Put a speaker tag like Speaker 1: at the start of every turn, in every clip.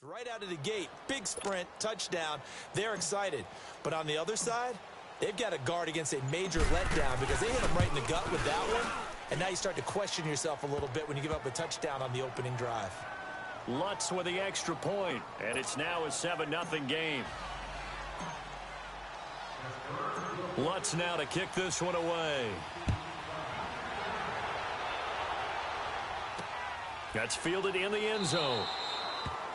Speaker 1: Right out of the gate, big sprint, touchdown. They're excited. But on the other side, they've got to guard against a major letdown because they hit them right in the gut with that one. And now you start to question yourself a little bit when you give up a touchdown on the opening drive.
Speaker 2: Lutz with the extra point, and it's now a 7-0 game. Lutz now to kick this one away. That's fielded in the end zone.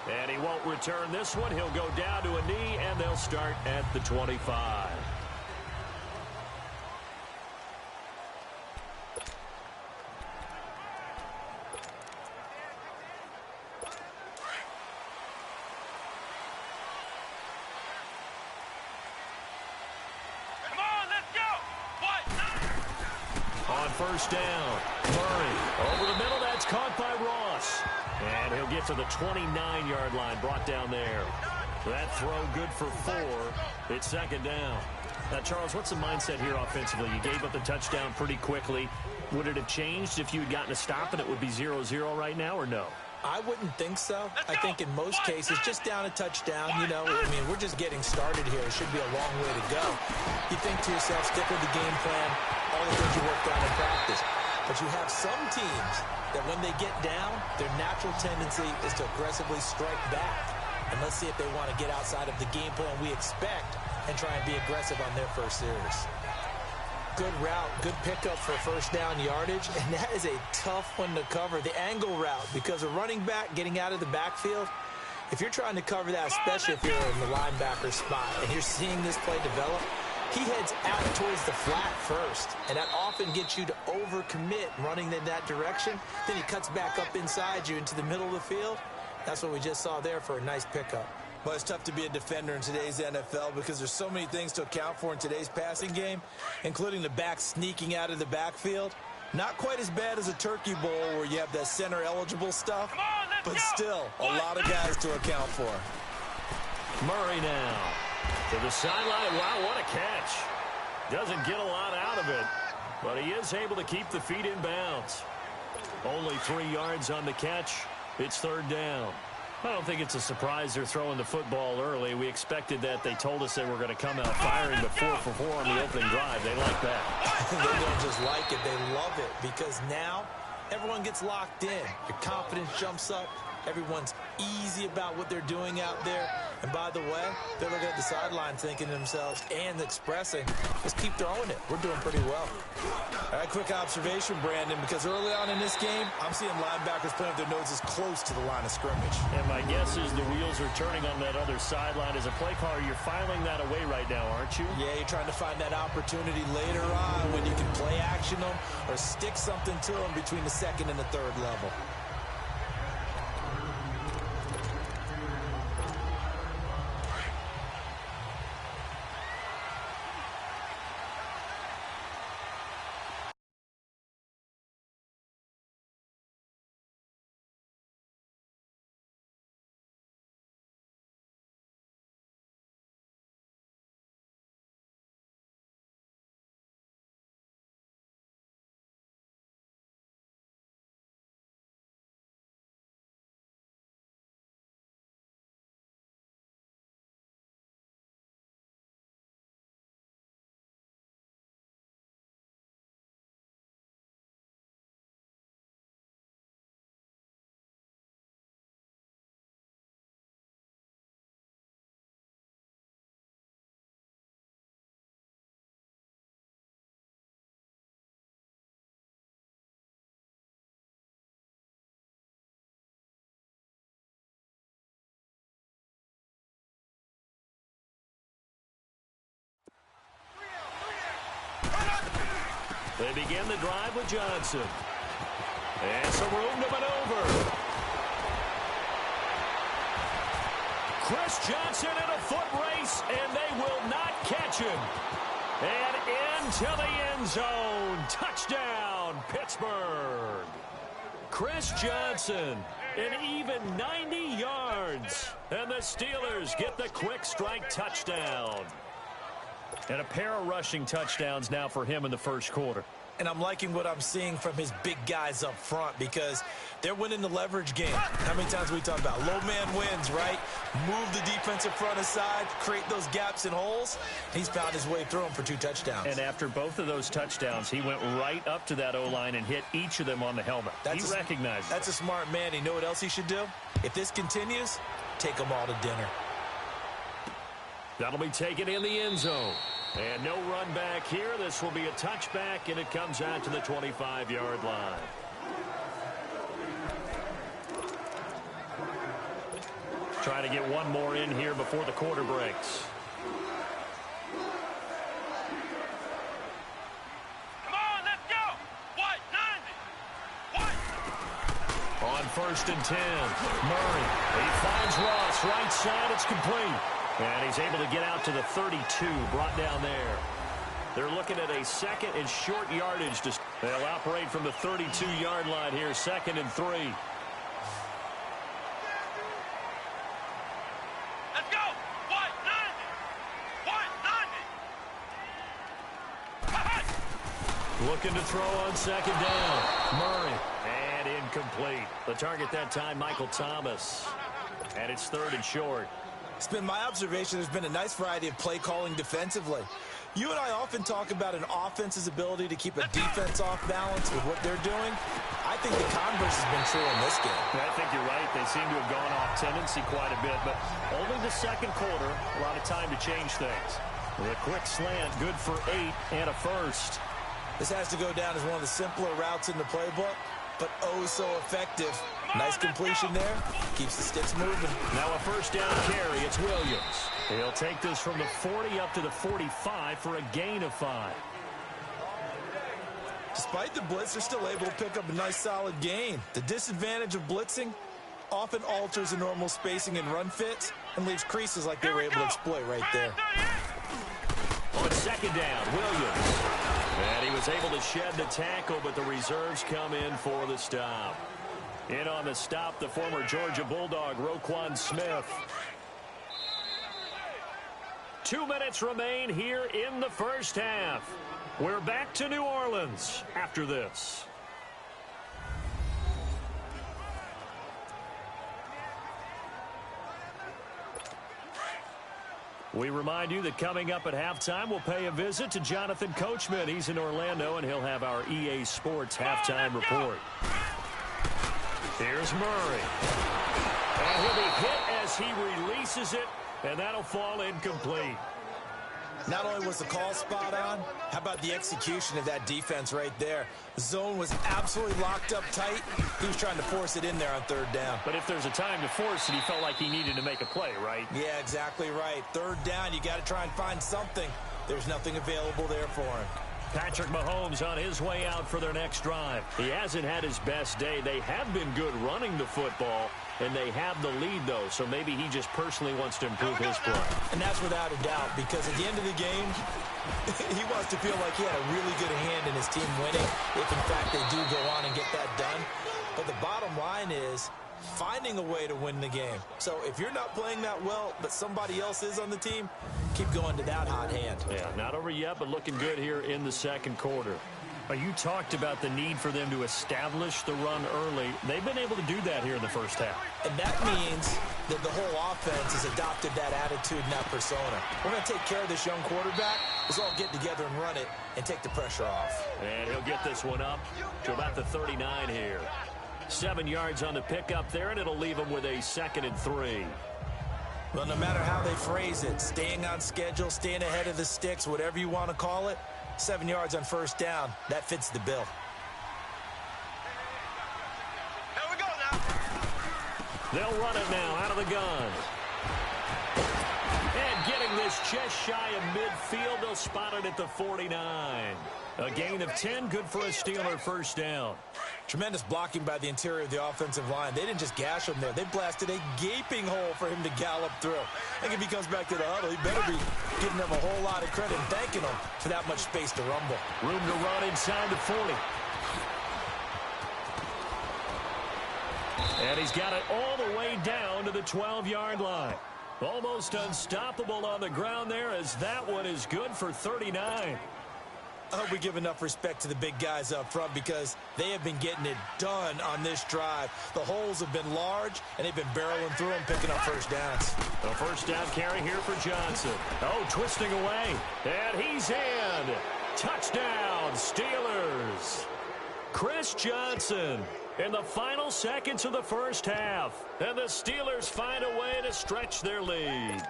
Speaker 2: And he won't return this one. He'll go down to a knee, and they'll start at the 25.
Speaker 3: Come on, let's go!
Speaker 2: On first down, Murray over the middle. That's caught by Ross. And he'll get to the 29-yard line, brought down there. That throw good for 4. It's second down. Now, Charles, what's the mindset here offensively? You gave up the touchdown pretty quickly. Would it have changed if you had gotten a stop and it would be 0-0 right now, or no?
Speaker 1: I wouldn't think so. I think in most cases, just down a touchdown, you know, I mean, we're just getting started here. It should be a long way to go. You think to yourself, stick with the game plan, all the things you worked on in practice. But you have some teams that when they get down, their natural tendency is to aggressively strike back. And let's see if they want to get outside of the game plan we expect and try and be aggressive on their first series. Good route, good pickup for first down yardage, and that is a tough one to cover. The angle route, because a running back getting out of the backfield, if you're trying to cover that, especially if you're in the linebacker spot and you're seeing this play develop, he heads out towards the flat first, and that often gets you to overcommit running in that direction. Then he cuts back up inside you into the middle of the field. That's what we just saw there for a nice pickup.
Speaker 4: Well, it's tough to be a defender in today's NFL because there's so many things to account for in today's passing game, including the back sneaking out of the backfield. Not quite as bad as a turkey bowl where you have that center-eligible stuff, but still a lot of guys to account for.
Speaker 2: Murray now to the sideline. Wow, what a catch. Doesn't get a lot out of it, but he is able to keep the feet in bounds. Only 3 yards on the catch. It's third down. I don't think it's a surprise they're throwing the football early. We expected that. They told us they were going to come out firing the 4 for 4 on the opening drive. They like that.
Speaker 1: They don't just like it. They love it because now everyone gets locked in. Your confidence jumps up. Everyone's easy about what they're doing out there. And by the way, they're looking at the sideline thinking to themselves and expressing, let's keep throwing it. We're doing pretty well.
Speaker 4: All right, quick observation, Brandon, because early on in this game, I'm seeing linebackers playing with their noses close to the line of scrimmage.
Speaker 2: And my guess is the wheels are turning on that other sideline. As a play caller, you're filing that away right now, aren't you?
Speaker 4: Yeah, you're trying to find that opportunity later on when you can play action them or stick something to them between the second and the third level.
Speaker 2: They begin the drive with Johnson. And some room to maneuver. Chris Johnson in a foot race, and they will not catch him. And into the end zone. Touchdown, Pittsburgh. Chris Johnson, an even 90 yards. And the Steelers get the quick strike touchdown. And a pair of rushing touchdowns now for him in the first quarter.
Speaker 4: and I'm liking what I'm seeing from his big guys up front because they're winning the leverage game. How many times we talk about low man wins, right? Move the defensive front aside, create those gaps and holes. He's found his way through them for 2 touchdowns.
Speaker 2: And after both of those touchdowns, he went right up to that O-line and hit each of them on the helmet. He recognized
Speaker 4: That's a smart man. You know what else he should do? If this continues, take them all to dinner.
Speaker 2: That'll be taken in the end zone. And no run back here. This will be a touchback, and it comes out to the 25-yard line. Trying to get one more in here before the quarter breaks.
Speaker 3: Come on, let's go. White, 90. White.
Speaker 2: On 1st and 10, Murray. He finds Ross. Right side, it's complete. And he's able to get out to the 32, brought down there. They're looking at a second and short yardage. They'll operate from the 32-yard line here, 2nd and 3.
Speaker 3: Let's go. White, 90. White, 90.
Speaker 2: Looking to throw on 2nd down. Murray. And incomplete. The target that time, Michael Thomas. And it's 3rd and short.
Speaker 4: It's been my observation there's been a nice variety of play calling defensively. You and I often talk about an offense's ability to keep a defense off balance with what they're doing. I think the converse has been true in this game.
Speaker 2: I think you're right. They seem to have gone off tendency quite a bit, but only the 2nd quarter, a lot of time to change things. The quick slant, good for 8 and a first.
Speaker 4: This has to go down as one of the simpler routes in the playbook, but oh so effective. Nice completion there. Keeps the sticks moving.
Speaker 2: Now a 1st down carry. It's Williams. He'll take this from the 40 up to the 45 for a gain of 5.
Speaker 4: Despite the blitz, they're still able to pick up a nice solid gain. The disadvantage of blitzing often alters the normal spacing and run fits and leaves creases like they were able to exploit right there.
Speaker 2: On 2nd down, Williams. And he was able to shed the tackle, but the reserves come in for the stop. In on the stop, the former Georgia Bulldog, Roquan Smith. 2 minutes remain here in the first half. We're back to New Orleans after this. We remind you that coming up at halftime, we'll pay a visit to Jonathan Coachman. He's in Orlando, and he'll have our EA Sports halftime report. Here's Murray. And he'll be hit as he releases it, and that'll fall incomplete.
Speaker 4: Not only was the call spot on, how about the execution of that defense right there? The zone was absolutely locked up tight. He was trying to force it in there on 3rd down.
Speaker 2: But if there's a time to force it, he felt like he needed to make a play, right?
Speaker 4: Yeah, exactly right. 3rd down, you got to try and find something. There's nothing available there for him.
Speaker 2: Patrick Mahomes on his way out for their next drive. He hasn't had his best day. They have been good running the football, and they have the lead, though, so maybe he just personally wants to improve his play.
Speaker 4: And that's without a doubt, because at the end of the game, he wants to feel like he had a really good hand in his team winning, if, in fact, they do go on and get that done. But the bottom line is finding a way to win the game. So if you're not playing that well, but somebody else is on the team, keep going to that hot hand.
Speaker 2: Yeah, not over yet, but looking good here in the 2nd quarter. You talked about the need for them to establish the run early. They've been able to do that here in the first half.
Speaker 4: And that means that the whole offense has adopted that attitude and that persona. We're going to take care of this young quarterback. Let's all get together and run it and take the pressure off.
Speaker 2: And he'll get this one up to about the 39 here. 7 yards on the pickup there, and it'll leave him with a 2nd and 3.
Speaker 4: Well, no matter how they phrase it, staying on schedule, staying ahead of the sticks, whatever you want to call it, 7 yards on 1st down, that fits the bill.
Speaker 3: Here we go now.
Speaker 2: They'll run it now out of the gun. And getting this just shy of midfield, they'll spot it at the 49. A gain of 10, good for a Steeler 1st down.
Speaker 4: Tremendous blocking by the interior of the offensive line. They didn't just gash him there. They blasted a gaping hole for him to gallop through. I think if he comes back to the huddle, he better be giving them a whole lot of credit and thanking them for that much space to rumble.
Speaker 2: Room to run inside the 40. And he's got it all the way down to the 12-yard line. Almost unstoppable on the ground there, as that one is good for 39.
Speaker 4: I hope we give enough respect to the big guys up front because they have been getting it done on this drive. The holes have been large, and they've been barreling through them, picking up first downs.
Speaker 2: A first down carry here for Johnson. Oh, twisting away. And he's in. Touchdown, Steelers. Chris Johnson in the final seconds of the first half. And the Steelers find a way to stretch their lead.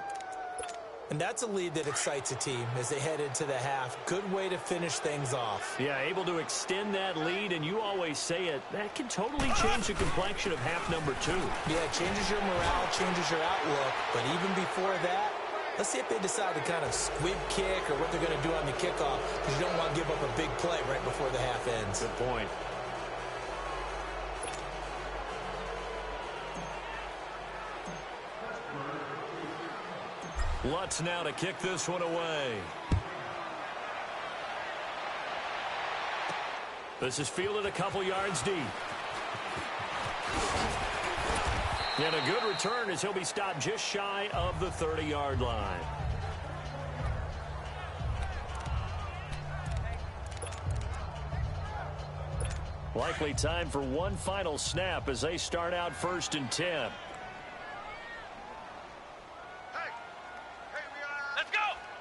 Speaker 4: And that's a lead that excites a team as they head into the half. Good way to finish things off.
Speaker 2: Yeah, able to extend that lead, and you always say it, that can totally change the complexion of half number 2.
Speaker 4: Yeah, it changes your morale, changes your outlook. But even before that, let's see if they decide to kind of squib kick or what they're going to do on the kickoff, because you don't want to give up a big play right before the half ends.
Speaker 2: Good point. Lutz now to kick this one away. This is fielded a couple yards deep. And a good return as he'll be stopped just shy of the 30-yard line. Likely time for one final snap as they start out 1st and 10.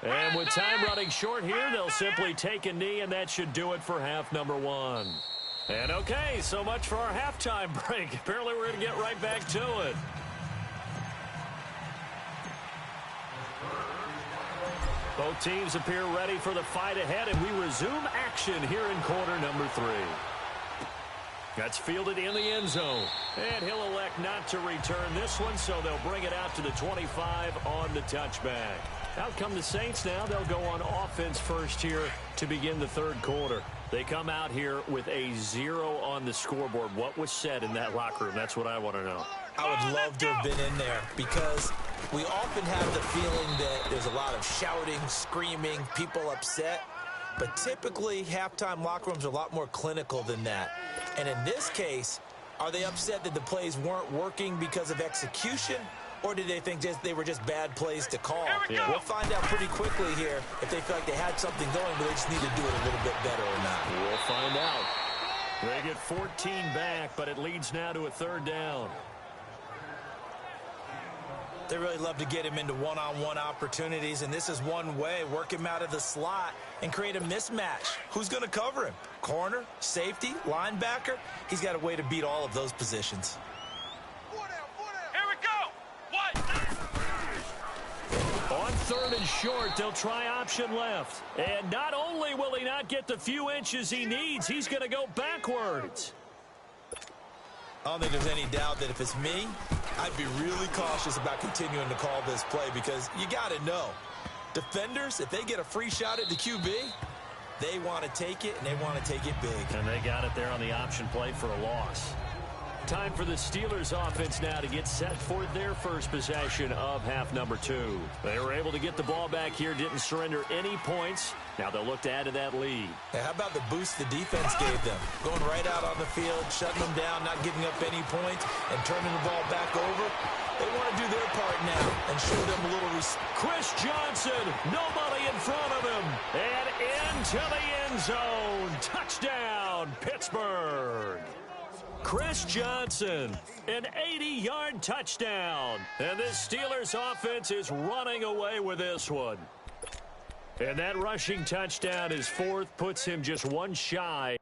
Speaker 2: And with time running short here, they'll simply take a knee, and that should do it for half number 1. And okay, so much for our halftime break. Apparently we're going to get right back to it. Both teams appear ready for the fight ahead, and we resume action here in quarter number 3. That's fielded in the end zone. And he'll elect not to return this one, so they'll bring it out to the 25 on the touchback. Out come the Saints now. They'll go on offense first here to begin the 3rd quarter. They come out here with a 0 on the scoreboard. What was said in that locker room? That's what I want to know.
Speaker 4: I would love to have been in there because we often have the feeling that there's a lot of shouting, screaming, people upset. But typically, halftime locker rooms are a lot more clinical than that. And in this case, are they upset that the plays weren't working because of execution? Or did they think they were just bad plays to call?
Speaker 2: Yeah.
Speaker 4: We'll find out pretty quickly here if they feel like they had something going, but they just need to do it a little bit better or not.
Speaker 2: We'll find out. They get 14 back, but it leads now to a 3rd down.
Speaker 4: They really love to get him into one-on-one opportunities, and this is one way. Work him out of the slot and create a mismatch. Who's going to cover him? Corner, safety, linebacker? He's got a way to beat all of those positions.
Speaker 2: On 3rd and short, they'll try option left. And not only will he not get the few inches he needs, he's going to go backwards.
Speaker 4: I don't think there's any doubt that if it's me, I'd be really cautious about continuing to call this play because you got to know, defenders, if they get a free shot at the QB, they want to take it, and they want to take it big.
Speaker 2: And they got it there on the option play for a loss. Time for the Steelers offense now to get set for their first possession of half number 2. They were able to get the ball back here, didn't surrender any points. Now they'll look to add to that lead.
Speaker 4: Hey, how about the boost the defense gave them? Going right out on the field, shutting them down, not giving up any points, and turning the ball back over. They want to do their part now and show them a little respect.
Speaker 2: Chris Johnson, nobody in front of him. And into the end zone. Touchdown, Pittsburgh. Chris Johnson, an 80-yard touchdown. And this Steelers offense is running away with this one. And that rushing touchdown, his 4th, puts him just one shy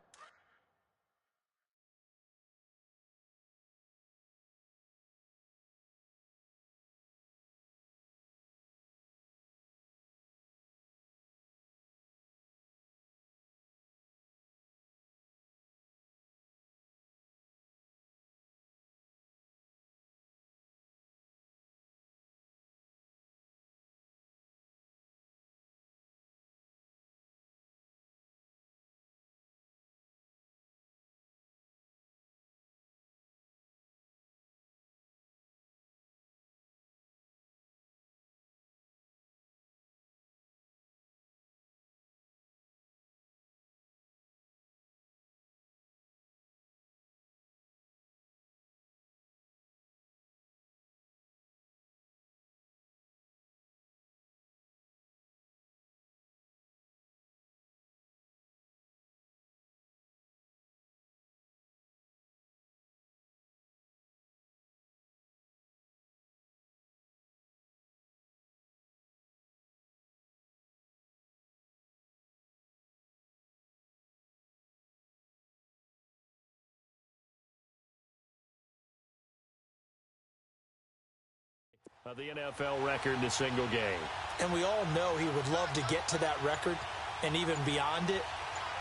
Speaker 2: of the NFL record in a single game.
Speaker 1: And we all know he would love to get to that record and even beyond it.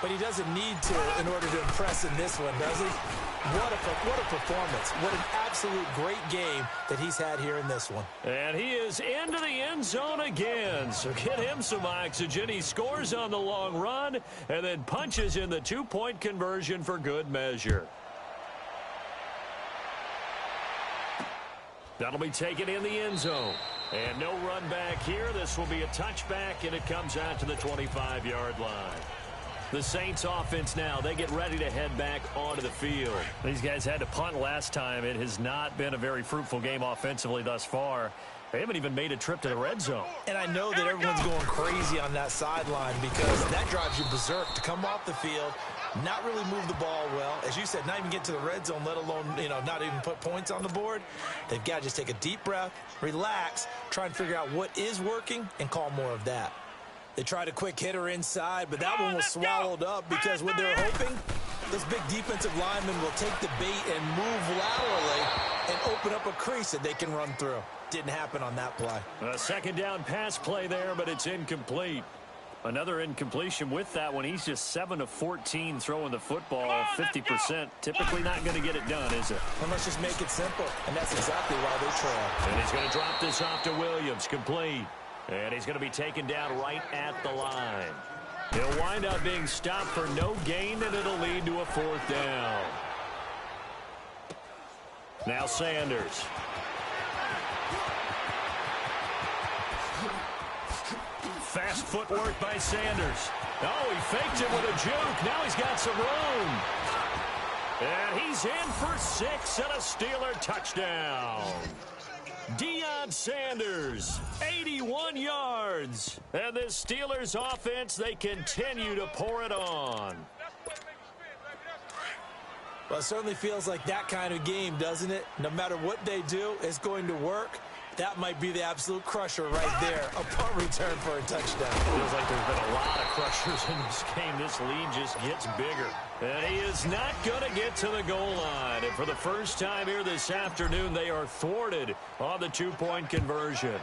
Speaker 1: But he doesn't need to in order to impress in this one, does he? What a performance. What an absolute great game that he's had here in this one.
Speaker 2: And he is into the end zone again. So get him some oxygen. He scores on the long run and then punches in the two-point conversion for good measure. That'll be taken in the end zone. And no run back here. This will be a touchback, and it comes out to the 25-yard line. The Saints offense now, they get ready to head back onto the field. These guys had to punt last time. It has not been a very fruitful game offensively thus far. They haven't even made a trip to the red zone.
Speaker 1: And I know that everyone's going crazy on that sideline because that drives you berserk to come off the field, not really move the ball well. As you said, not even get to the red zone, let alone, not even put points on the board. They've got to just take a deep breath, relax, try and figure out what is working, and call more of that. They tried a quick hitter inside, but that one was swallowed up because what they're hoping, this big defensive lineman will take the bait and move laterally and open up a crease that they can run through. Didn't happen on that play.
Speaker 2: A second down pass play there, but it's incomplete. Another incompletion with that one. He's just 7 of 14 throwing the football, 50%. Typically not going to get it done, is it?
Speaker 1: Well, let's just make it simple, and that's exactly why they trail.
Speaker 2: And he's going to drop this off to Williams, complete. And he's going to be taken down right at the line. He'll wind up being stopped for no gain, and it'll lead to a fourth down. Now Sanders. Fast footwork by Sanders. Oh, he faked it with a juke. Now he's got some room. And he's in for 6 and a Steeler touchdown. Deion Sanders, 81 yards. And this Steelers offense, they continue to pour it on.
Speaker 1: Well, it certainly feels like that kind of game, doesn't it? No matter what they do, it's going to work. That might be the absolute crusher right there. A punt return for a touchdown.
Speaker 2: Feels like there's been a lot of crushers in this game. This lead just gets bigger. And he is not going to get to the goal line. And for the first time here this afternoon, they are thwarted on the two-point conversion.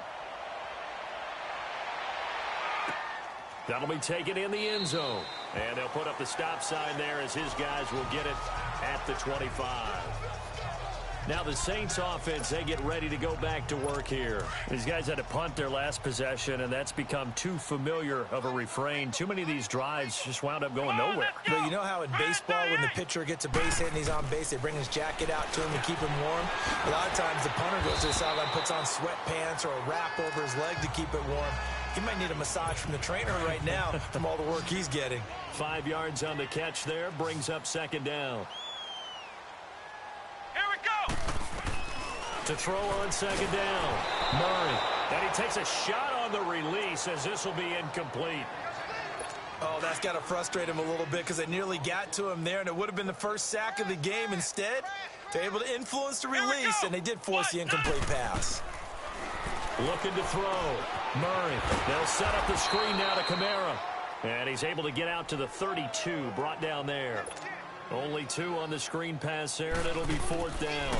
Speaker 2: That'll be taken in the end zone. And they'll put up the stop sign there as his guys will get it at the 25. Now the Saints offense, they get ready to go back to work here. These guys had to punt their last possession, and that's become too familiar of a refrain. Too many of these drives just wound up going nowhere.
Speaker 1: But you know how in baseball, when the pitcher gets a base hit and he's on base, they bring his jacket out to him to keep him warm? A lot of times the punter goes to the sideline, puts on sweatpants or a wrap over his leg to keep it warm. He might need a massage from the trainer right now from all the work he's getting.
Speaker 2: 5 yards on the catch there, brings up second down. To throw on second down, Murray. And he takes a shot on the release as this will be incomplete.
Speaker 1: Oh, that's got to frustrate him a little bit because they nearly got to him there, and it would have been the first sack of the game. Instead, they're able to influence the release, and they did force the incomplete pass.
Speaker 2: Looking to throw. Murray. They'll set up the screen now to Kamara. And he's able to get out to the 32, brought down there. Only 2 on the screen pass there, and it'll be fourth down.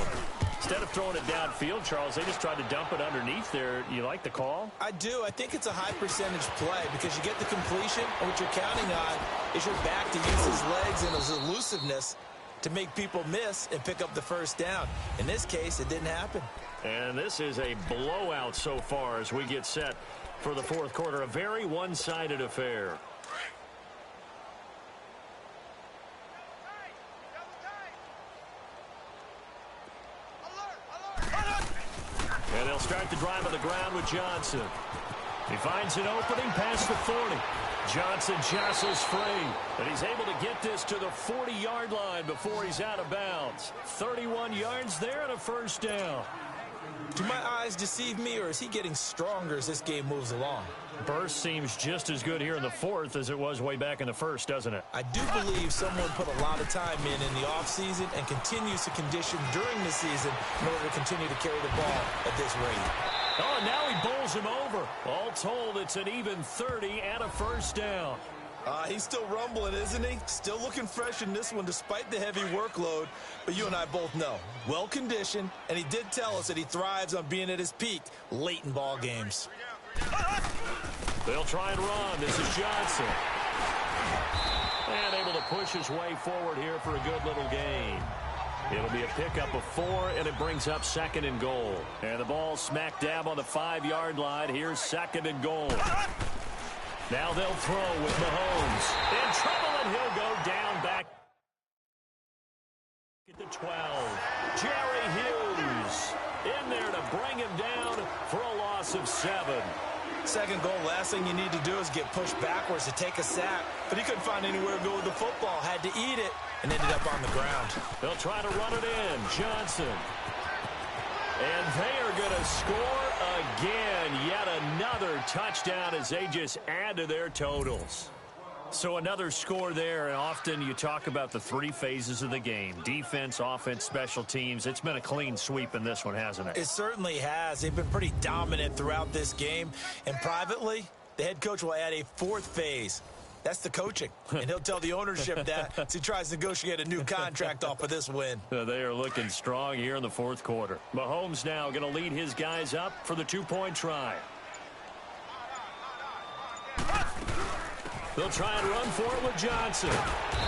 Speaker 2: Instead of throwing it downfield, Charles, they just tried to dump it underneath there. You like the call?
Speaker 1: I do. I think it's a high percentage play because you get the completion, and what you're counting on is your back to use his legs and his elusiveness to make people miss and pick up the first down. In this case, it didn't happen.
Speaker 2: And this is a blowout so far as we get set for the fourth quarter. A very one-sided affair. And they'll start the drive on the ground with Johnson. He finds an opening past the 40. Johnson jostles free, and he's able to get this to the 40-yard line before he's out of bounds. 31 yards there and a first down.
Speaker 1: Do my eyes deceive me, or is he getting stronger as this game moves along?
Speaker 2: Burst seems just as good here in the fourth as it was way back in the first, doesn't it?
Speaker 1: I do believe someone put a lot of time in the offseason and continues to condition during the season in order to continue to carry the ball at this rate.
Speaker 2: Oh, and now he bowls him over. All told, it's an even 30 and a first down.
Speaker 4: He's still rumbling, isn't he? Still looking fresh in this one despite the heavy workload. But you and I both know, well-conditioned, and he did tell us that he thrives on being at his peak late in ball games.
Speaker 2: They'll try and run. This is Johnson. And able to push his way forward here for a good little gain. It'll be a pickup of 4, and it brings up 2nd and goal. And the ball smack dab on the 5-yard line. Here's 2nd and goal. Now they'll throw with Mahomes. In trouble, and he'll go down back at the 12. Jerry Hughes in there to bring him down for a loss of 7.
Speaker 4: 2nd goal, last thing you need to do is get pushed backwards to take a sack. But he couldn't find anywhere to go with the football. Had to eat it and ended up on the ground.
Speaker 2: They'll try to run it in. Johnson. And they are going to score again. Yet another touchdown as they just add to their totals. So another score there, and often you talk about the 3 phases of the game. Defense, offense, special teams. It's been a clean sweep in this one, hasn't it?
Speaker 4: It certainly has. They've been pretty dominant throughout this game. And privately, the head coach will add a 4th phase. That's the coaching. And he'll tell the ownership that as he tries to negotiate a new contract off of this win.
Speaker 2: They are looking strong here in the 4th quarter. Mahomes now going to lead his guys up for the 2-point try. They'll try and run for it with Johnson.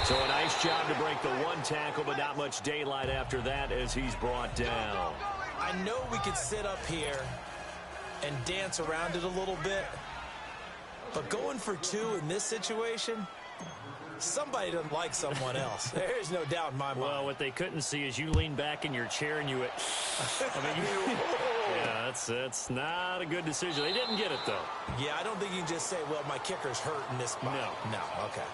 Speaker 2: So a nice job to break the 1 tackle, but not much daylight after that as he's brought down.
Speaker 4: I know we could sit up here and dance around it a little bit, but going for 2 in this situation, somebody doesn't like someone else. There's no doubt in my mind.
Speaker 2: Well, what they couldn't see is you lean back in your chair and you went, yeah, that's not a good decision. They didn't get it, though.
Speaker 4: Yeah, I don't think you can just say, well, my kicker's hurt in this spot. No, okay.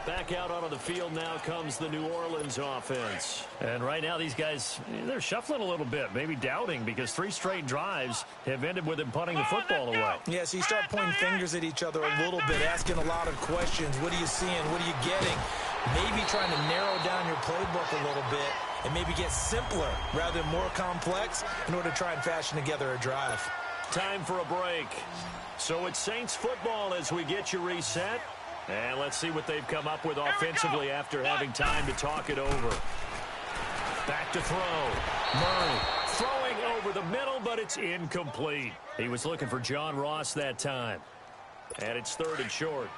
Speaker 2: Back out onto the field now comes the New Orleans offense. And right now these guys, they're shuffling a little bit, maybe doubting, because 3 straight drives have ended with them punting the football away.
Speaker 4: Yeah, so you start pointing fingers at each other a little bit, asking a lot of questions. What are you seeing? What are you getting? Maybe trying to narrow down your playbook a little bit and maybe get simpler rather than more complex in order to try and fashion together a drive.
Speaker 2: Time for a break. So it's Saints football as we get you reset. And let's see what they've come up with offensively after having time to talk it over. Back to throw. Murray throwing over the middle, but it's incomplete. He was looking for John Ross that time. And it's 3rd and short.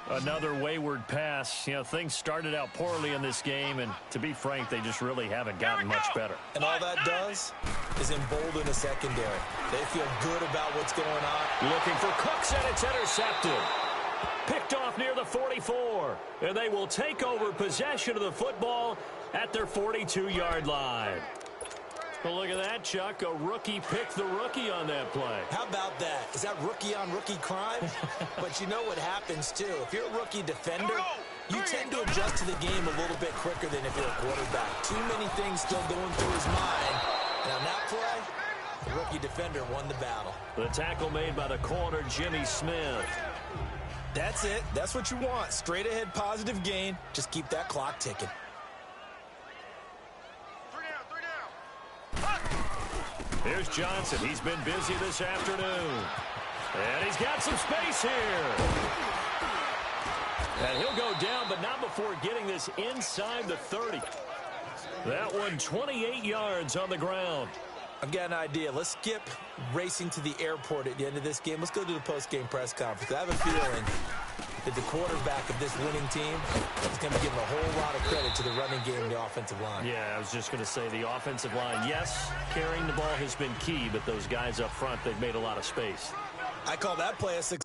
Speaker 2: Another wayward pass. You know, things started out poorly in this game, and to be frank, they just really haven't gotten much better.
Speaker 4: And all that does is embolden the secondary. They feel good about what's going on.
Speaker 2: Looking for Cooks, and it's intercepted. Picked off near the 44. And they will take over possession of the football at their 42-yard line. Well, look at that, Chuck. A rookie picked the rookie on that play.
Speaker 4: How about that? Is that rookie-on-rookie crime? But you know what happens, too. If you're a rookie defender, you tend to adjust to the game a little bit quicker than if you're a quarterback. Too many things still going through his mind. And on that play, the rookie defender won the battle.
Speaker 2: The tackle made by the corner, Jimmy Smith.
Speaker 4: That's it. That's what you want. Straight ahead positive gain. Just keep that clock ticking.
Speaker 3: 3 down.
Speaker 2: Here's Johnson. He's been busy this afternoon. And he's got some space here. And he'll go down, but not before getting this inside the 30. That one 28 yards on the ground.
Speaker 4: I've got an idea. Let's skip racing to the airport at the end of this game. Let's go to the post-game press conference. I have a feeling that the quarterback of this winning team is going to be giving a whole lot of credit to the running game and the offensive line.
Speaker 2: Yeah, I was just going to say the offensive line, yes, carrying the ball has been key, but those guys up front, they've made a lot of space.
Speaker 4: I call that play a success.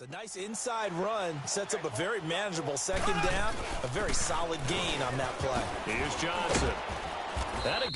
Speaker 4: A nice inside run sets up a very manageable 2nd down, a very solid gain on that play.
Speaker 2: Here's Johnson. That a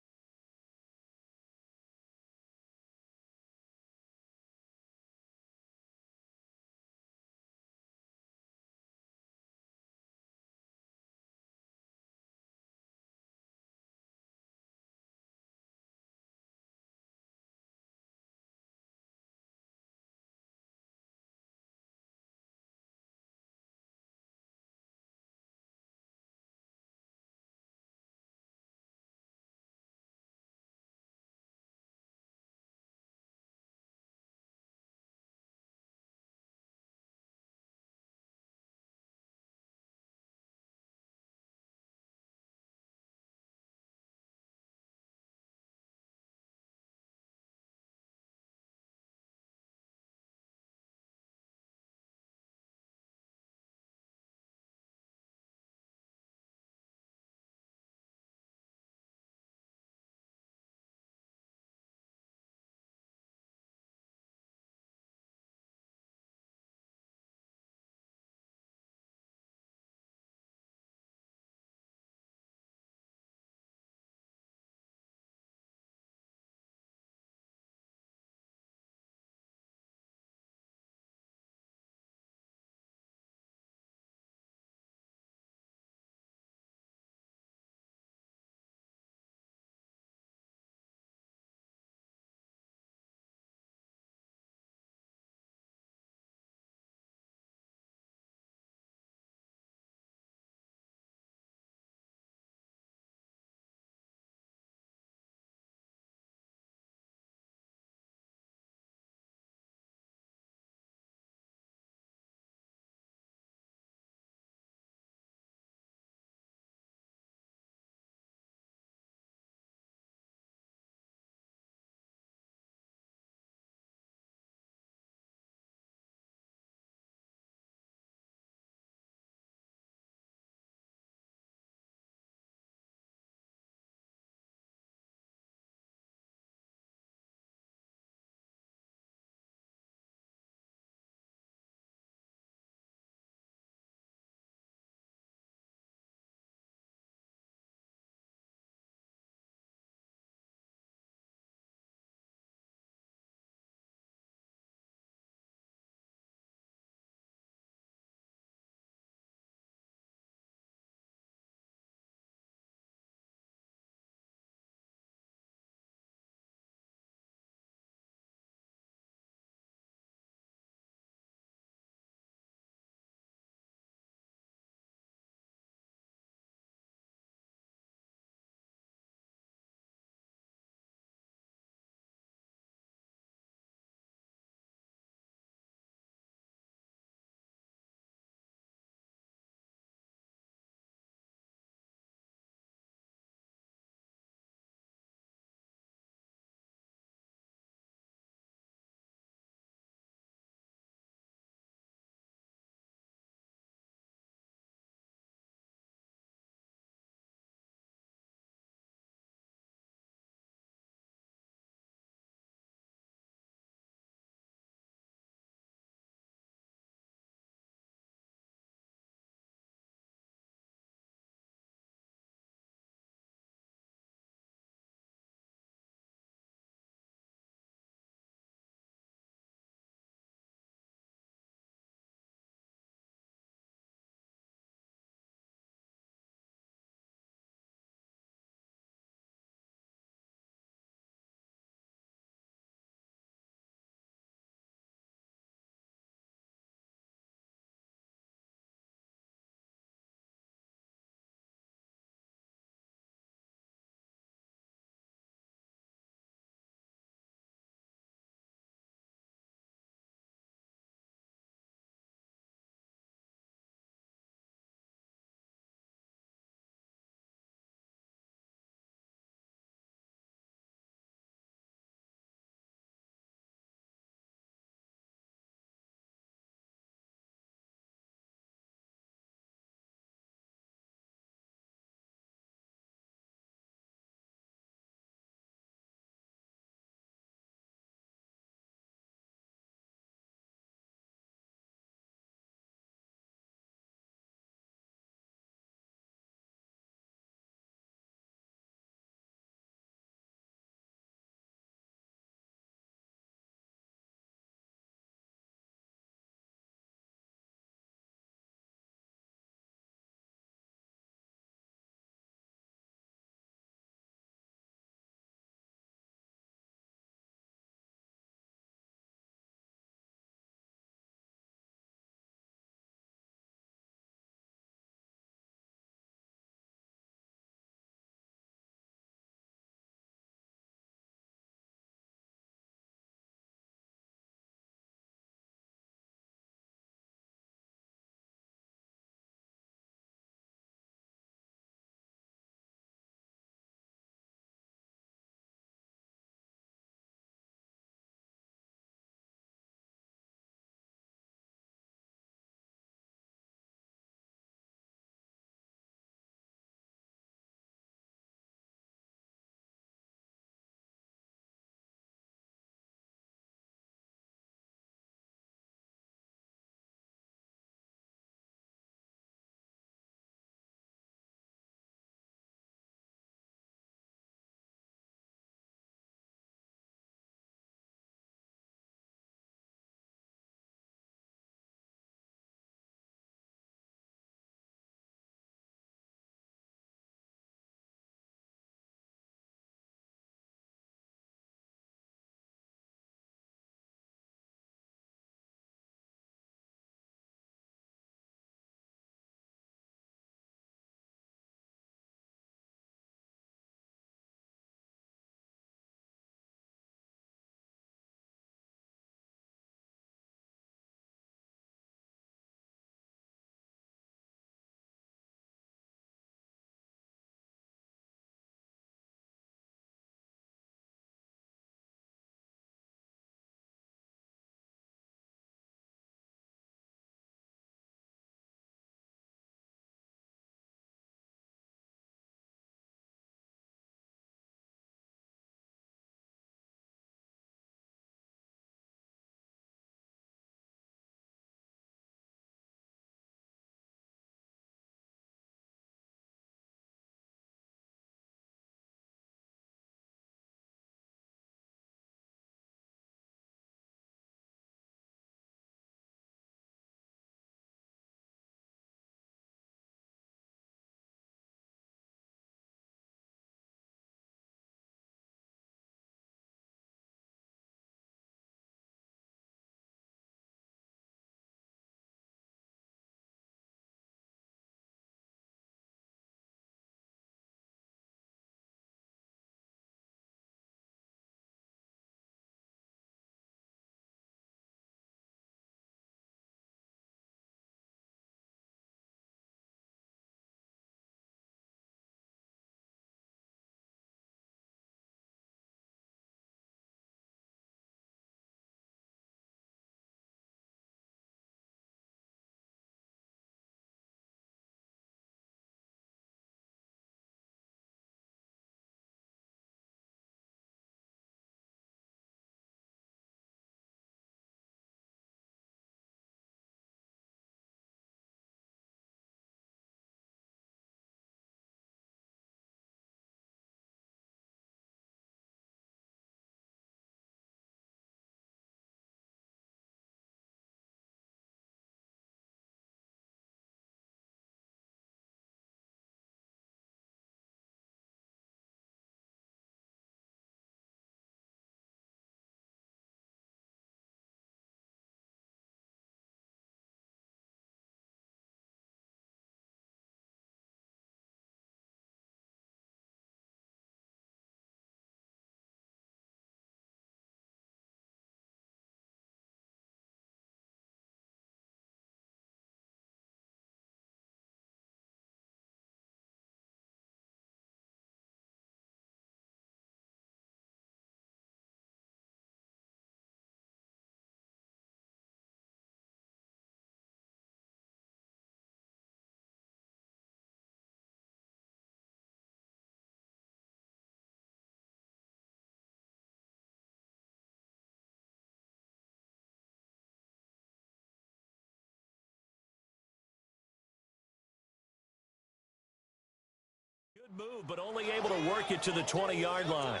Speaker 2: Move, but only able to work it to the 20-yard line.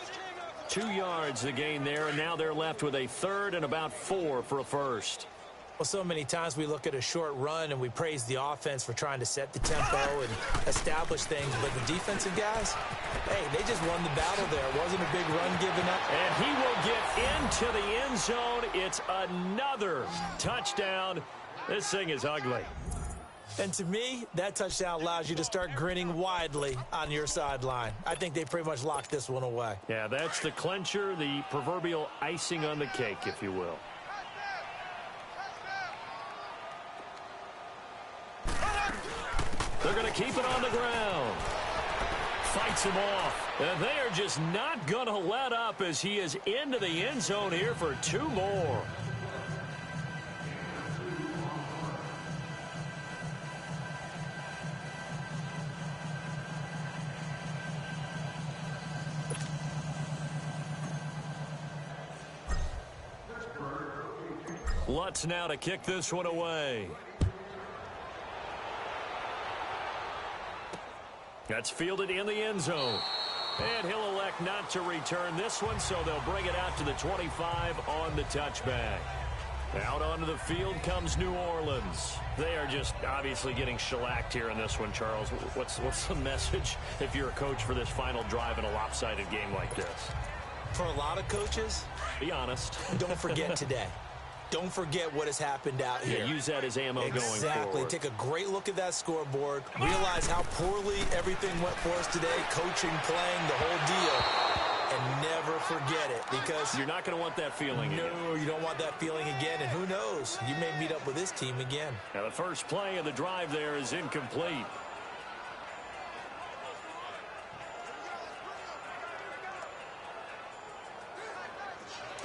Speaker 2: 2 yards the gain there, and now they're left with a third and about 4 for a first.
Speaker 1: Well, so many times we look at a short run and we praise the offense for trying to set the tempo and establish things, but the defensive guys, hey, they just won the battle there. It wasn't a big run given up.
Speaker 2: And he will get into the end zone. It's another touchdown. This thing is ugly.
Speaker 1: And to me, that touchdown allows you to start grinning widely on your sideline. I think they pretty much locked this one away.
Speaker 2: Yeah, that's the clincher, the proverbial icing on the cake, if you will. They're going to keep it on the ground. Fights him off. And they are just not going to let up as he is into the end zone here for 2 more. Lutz now to kick this one away. That's fielded in the end zone. And he'll elect not to return this one, so they'll bring it out to the 25 on the touchback. Out onto the field comes New Orleans. They are just obviously getting shellacked here in this one, Charles. What's the message if you're a coach for this final drive in a lopsided game like this?
Speaker 1: For a lot of coaches,
Speaker 2: be honest.
Speaker 1: Don't forget today. Don't forget what has happened out here.
Speaker 2: Yeah, use that as ammo going forward.
Speaker 1: Exactly. Take a great look at that scoreboard. Realize how poorly everything went for us today. Coaching, playing, the whole deal. And never forget it, because
Speaker 2: you're not going to want that feeling again.
Speaker 1: No, you don't want that feeling again. And who knows? You may meet up with this team again.
Speaker 2: Now, the first play of the drive there is incomplete.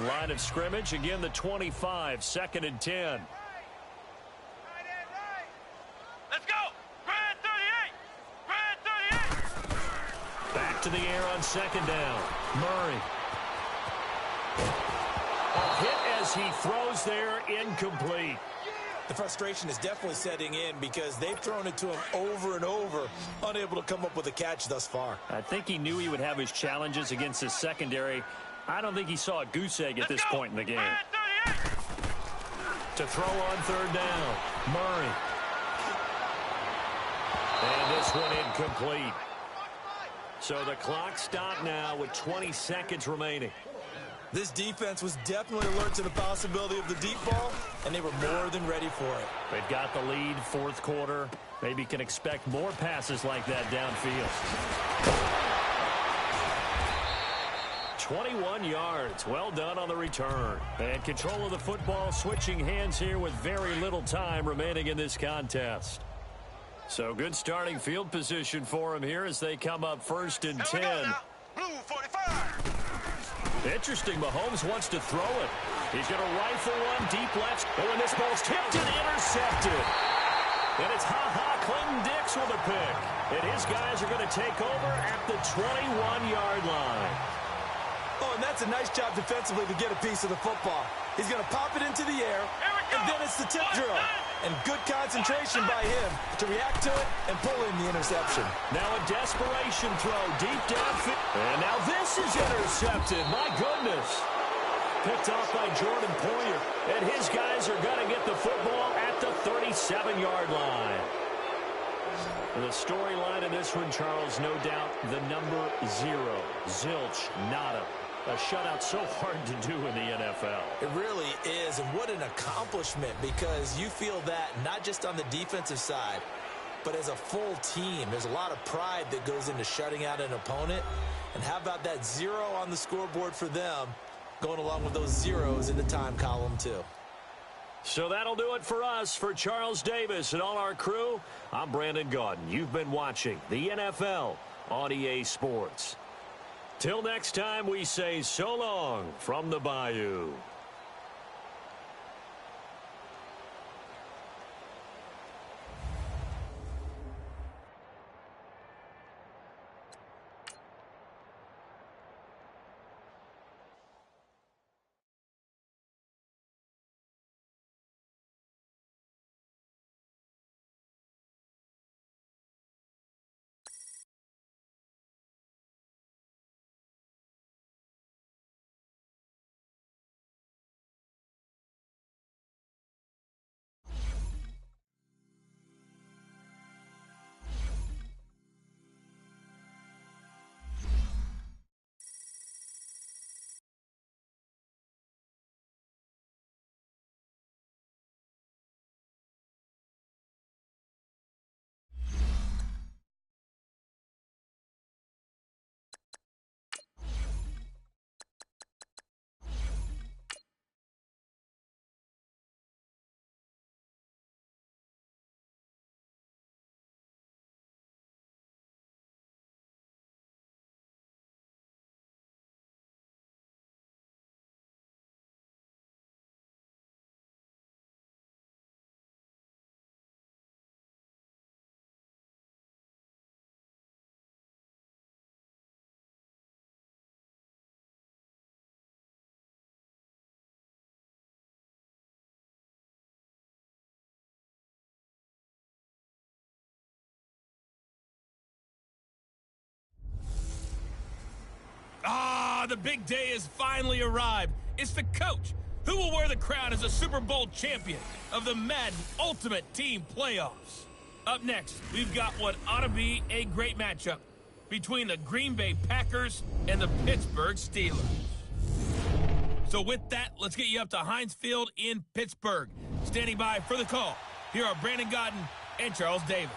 Speaker 2: Line of scrimmage, again the 25, 2nd and 10.
Speaker 3: Let's go! Grand 38! Grand 38!
Speaker 2: Back to the air on 2nd down. Murray. A hit as he throws there, incomplete.
Speaker 1: The frustration is definitely setting in because they've thrown it to him over and over, unable to come up with a catch thus far.
Speaker 2: I think he knew he would have his challenges against his secondary. I don't think he saw a goose egg at this point in the game. To throw on 3rd down, Murray. And this one incomplete. So the clock stopped now with 20 seconds remaining.
Speaker 1: This defense was definitely alert to the possibility of the deep ball, and they were more than ready for it.
Speaker 2: They've got the lead, 4th quarter. Maybe can expect more passes like that downfield. 21 yards. Well done on the return. And control of the football, switching hands here with very little time remaining in this contest. So good starting field position for him here as they come up 1st and 10.
Speaker 3: Blue 45.
Speaker 2: Interesting, Mahomes wants to throw it. He's going to rifle one deep left. Oh, and this ball's tipped and intercepted. And it's Clinton Dix with a pick. And his guys are going to take over at the 21-yard line.
Speaker 1: Oh, and that's a nice job defensively to get a piece of the football. He's going to pop it into the air, and then it's the tip drill. And good concentration by him to react to it and pull in the interception.
Speaker 2: Now a desperation throw deep downfield. And now this is intercepted. My goodness. Picked off by Jordan Poyer. And his guys are going to get the football at the 37-yard line. The storyline in this one, Charles, no doubt the number 0. Zilch, nada. A shutout so hard to do in the NFL.
Speaker 1: It really is, and what an accomplishment, because you feel that not just on the defensive side, but as a full team. There's a lot of pride that goes into shutting out an opponent. And how about that 0 on the scoreboard for them, going along with those zeros in the time column too.
Speaker 2: So that'll do it for us. For Charles Davis and all our crew, I'm Brandon Gaudin. You've been watching the NFL on EA Sports. Till next time, we say so long from the Bayou.
Speaker 5: the big day has finally arrived. It's the coach who will wear the crown as a Super Bowl champion of the Madden Ultimate Team Playoffs. Up next, we've got what ought to be a great matchup between the Green Bay Packers and the Pittsburgh Steelers. So with that, let's get you up to Heinz Field in Pittsburgh. Standing by for the call, here are Brandon Gaudin and Charles Davis.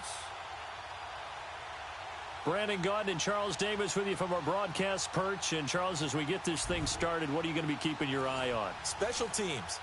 Speaker 2: Brandon Gaudin and Charles Davis with you from our broadcast perch. And Charles, as we get this thing started, what are you going to be keeping your eye on?
Speaker 4: Special teams.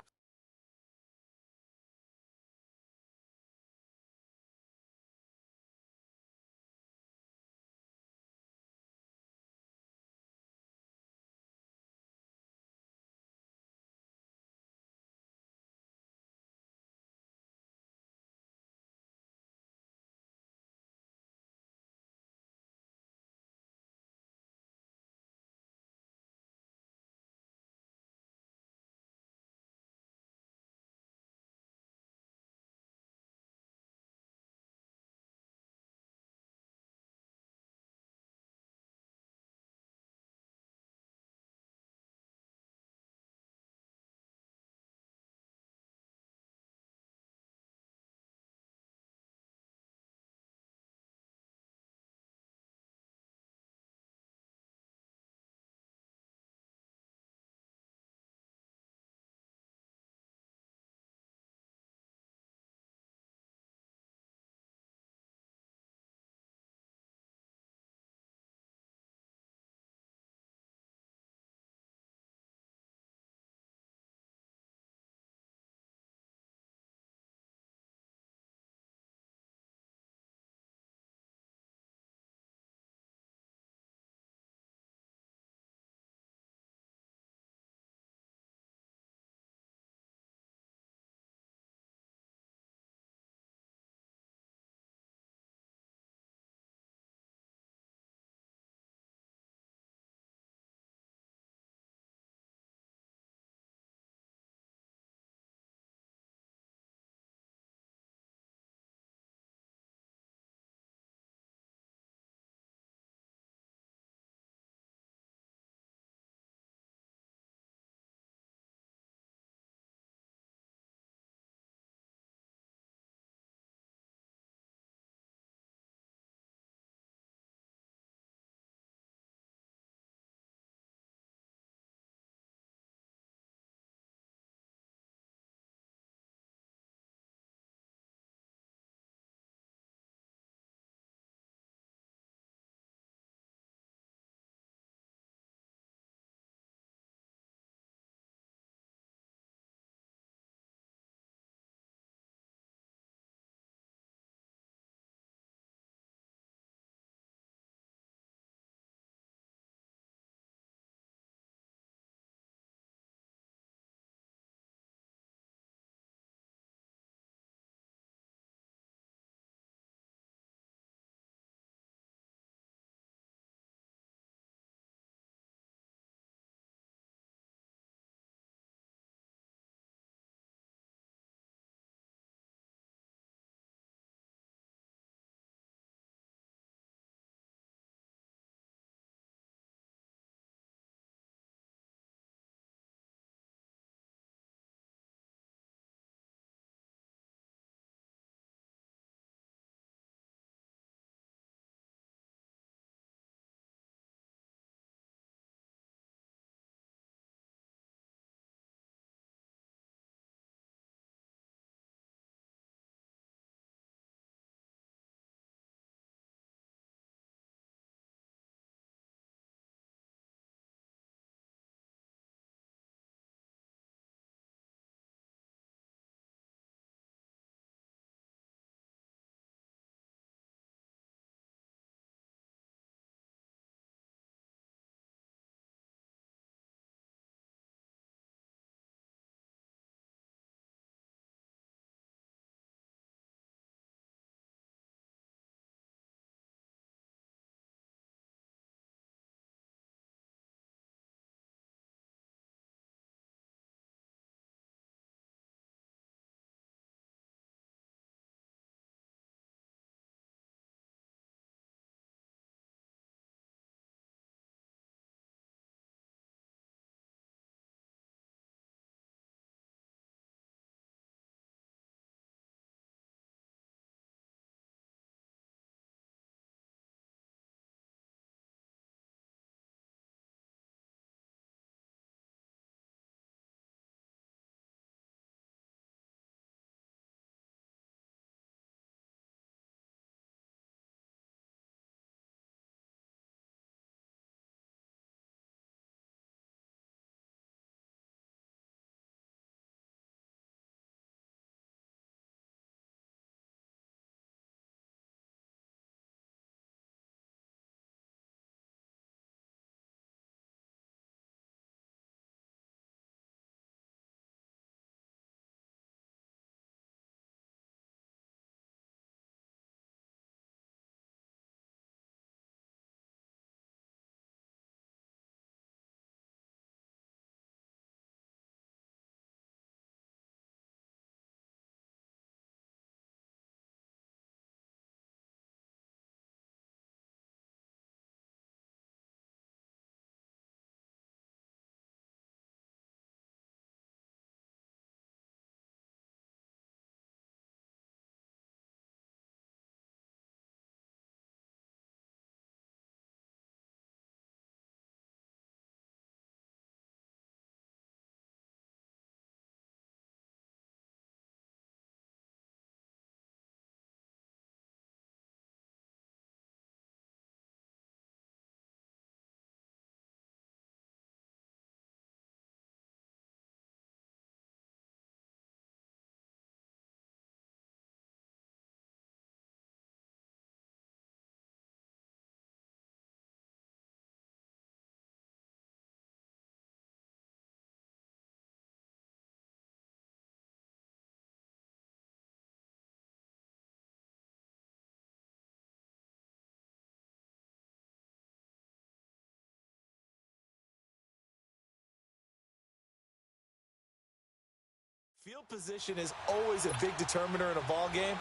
Speaker 4: Field position is always a big determiner in a ball game.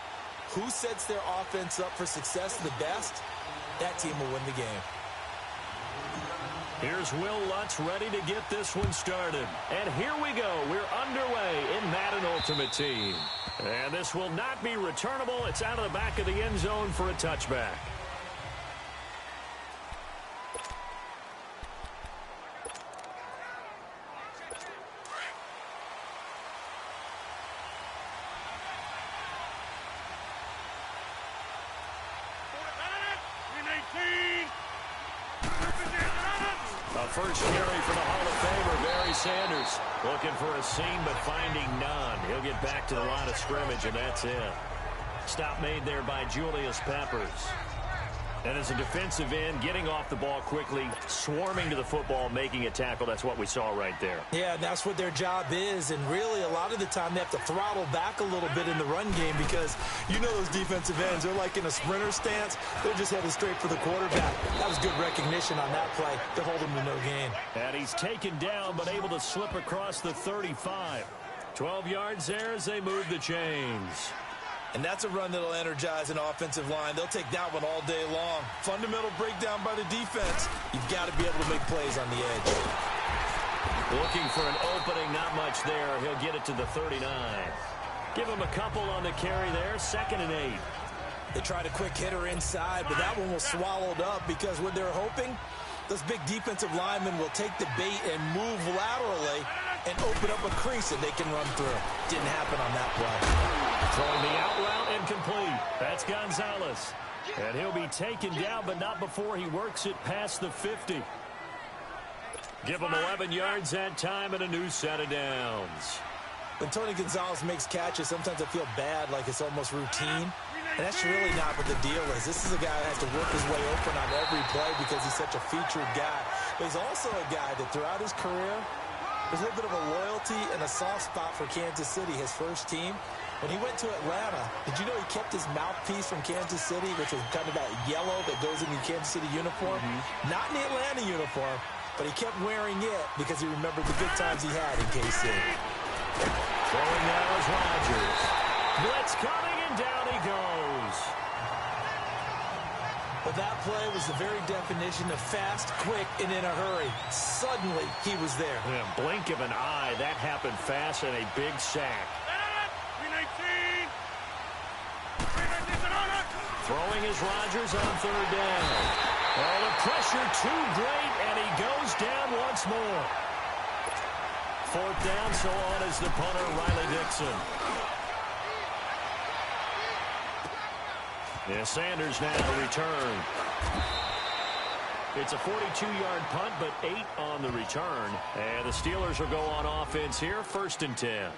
Speaker 4: Who sets their offense up for success the best, that team will win the game.
Speaker 2: Here's Will Lutz ready to get this one started. And here we go. We're underway in Madden Ultimate Team. And this will not be returnable. It's out of the back of the end zone for a touchback. First carry for the Hall of Famer, Barry Sanders. Looking for a seam, but finding none. He'll get back to the line of scrimmage, and that's it. Stop made there by Julius Peppers. And as a defensive end, getting off the ball quickly, swarming to the football, making a tackle. That's what we saw right there.
Speaker 4: Yeah, that's what their job is. And really, a lot of the time, they have to throttle back a little bit in the run game because you know those defensive ends, they're like in a sprinter stance. They're just headed straight for the quarterback. That was good recognition on that play to hold him to no gain.
Speaker 2: And he's taken down, but able to slip across the 35. 12 yards there as they move the chains.
Speaker 4: And that's a run that'll energize an offensive line. They'll take that one all day long. Fundamental breakdown by the defense. You've got to be able to make plays on the edge.
Speaker 2: Looking for an opening, not much there. He'll get it to the 39. Give him a couple on the carry there, 2nd and 8.
Speaker 4: They tried a quick hitter inside, but that one was swallowed up because what they're hoping, those big defensive linemen will take the bait and move laterally and open up a crease that they can run through. Didn't happen on that play.
Speaker 2: Throwing the out route incomplete. That's Gonzalez. And he'll be taken down, but not before he works it past the 50. Give him 11 yards that time and a new set of downs.
Speaker 4: When Tony Gonzalez makes catches, sometimes I feel bad, like it's almost routine. And that's really not what the deal is. This is a guy that has to work his way open on every play because he's such a featured guy. But he's also a guy that throughout his career, there's a little bit of a loyalty and a soft spot for Kansas City, his first team. When he went to Atlanta, did you know he kept his mouthpiece from Kansas City, which was kind of that yellow that goes in the Kansas City uniform? Not in the Atlanta uniform, but he kept wearing it because he remembered the good times he had in KC.
Speaker 2: Throwing now is Rodgers. Blitz coming, and down he goes.
Speaker 4: But that play was the very definition of fast, quick, and in a hurry. Suddenly, he was there.
Speaker 2: In a blink of an eye, that happened fast and a big sack. Throwing is Rodgers on 3rd down. Oh, the pressure too great, and he goes down once more. 4th down, so on is the punter, Riley Dixon. Yeah, Sanders now to return. It's a 42-yard punt, but 8 on the return. And the Steelers will go on offense here, 1st and 10.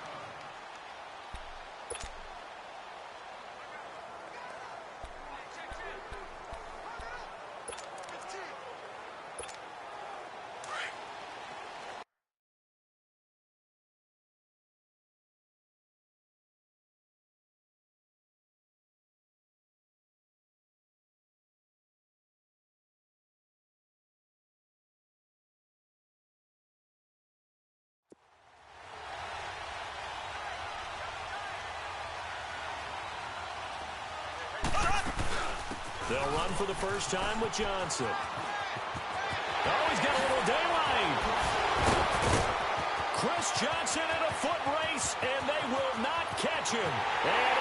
Speaker 2: They'll run for the first time with Johnson. Oh, he's got a little daylight. Chris Johnson in a foot race, and they will not catch him. And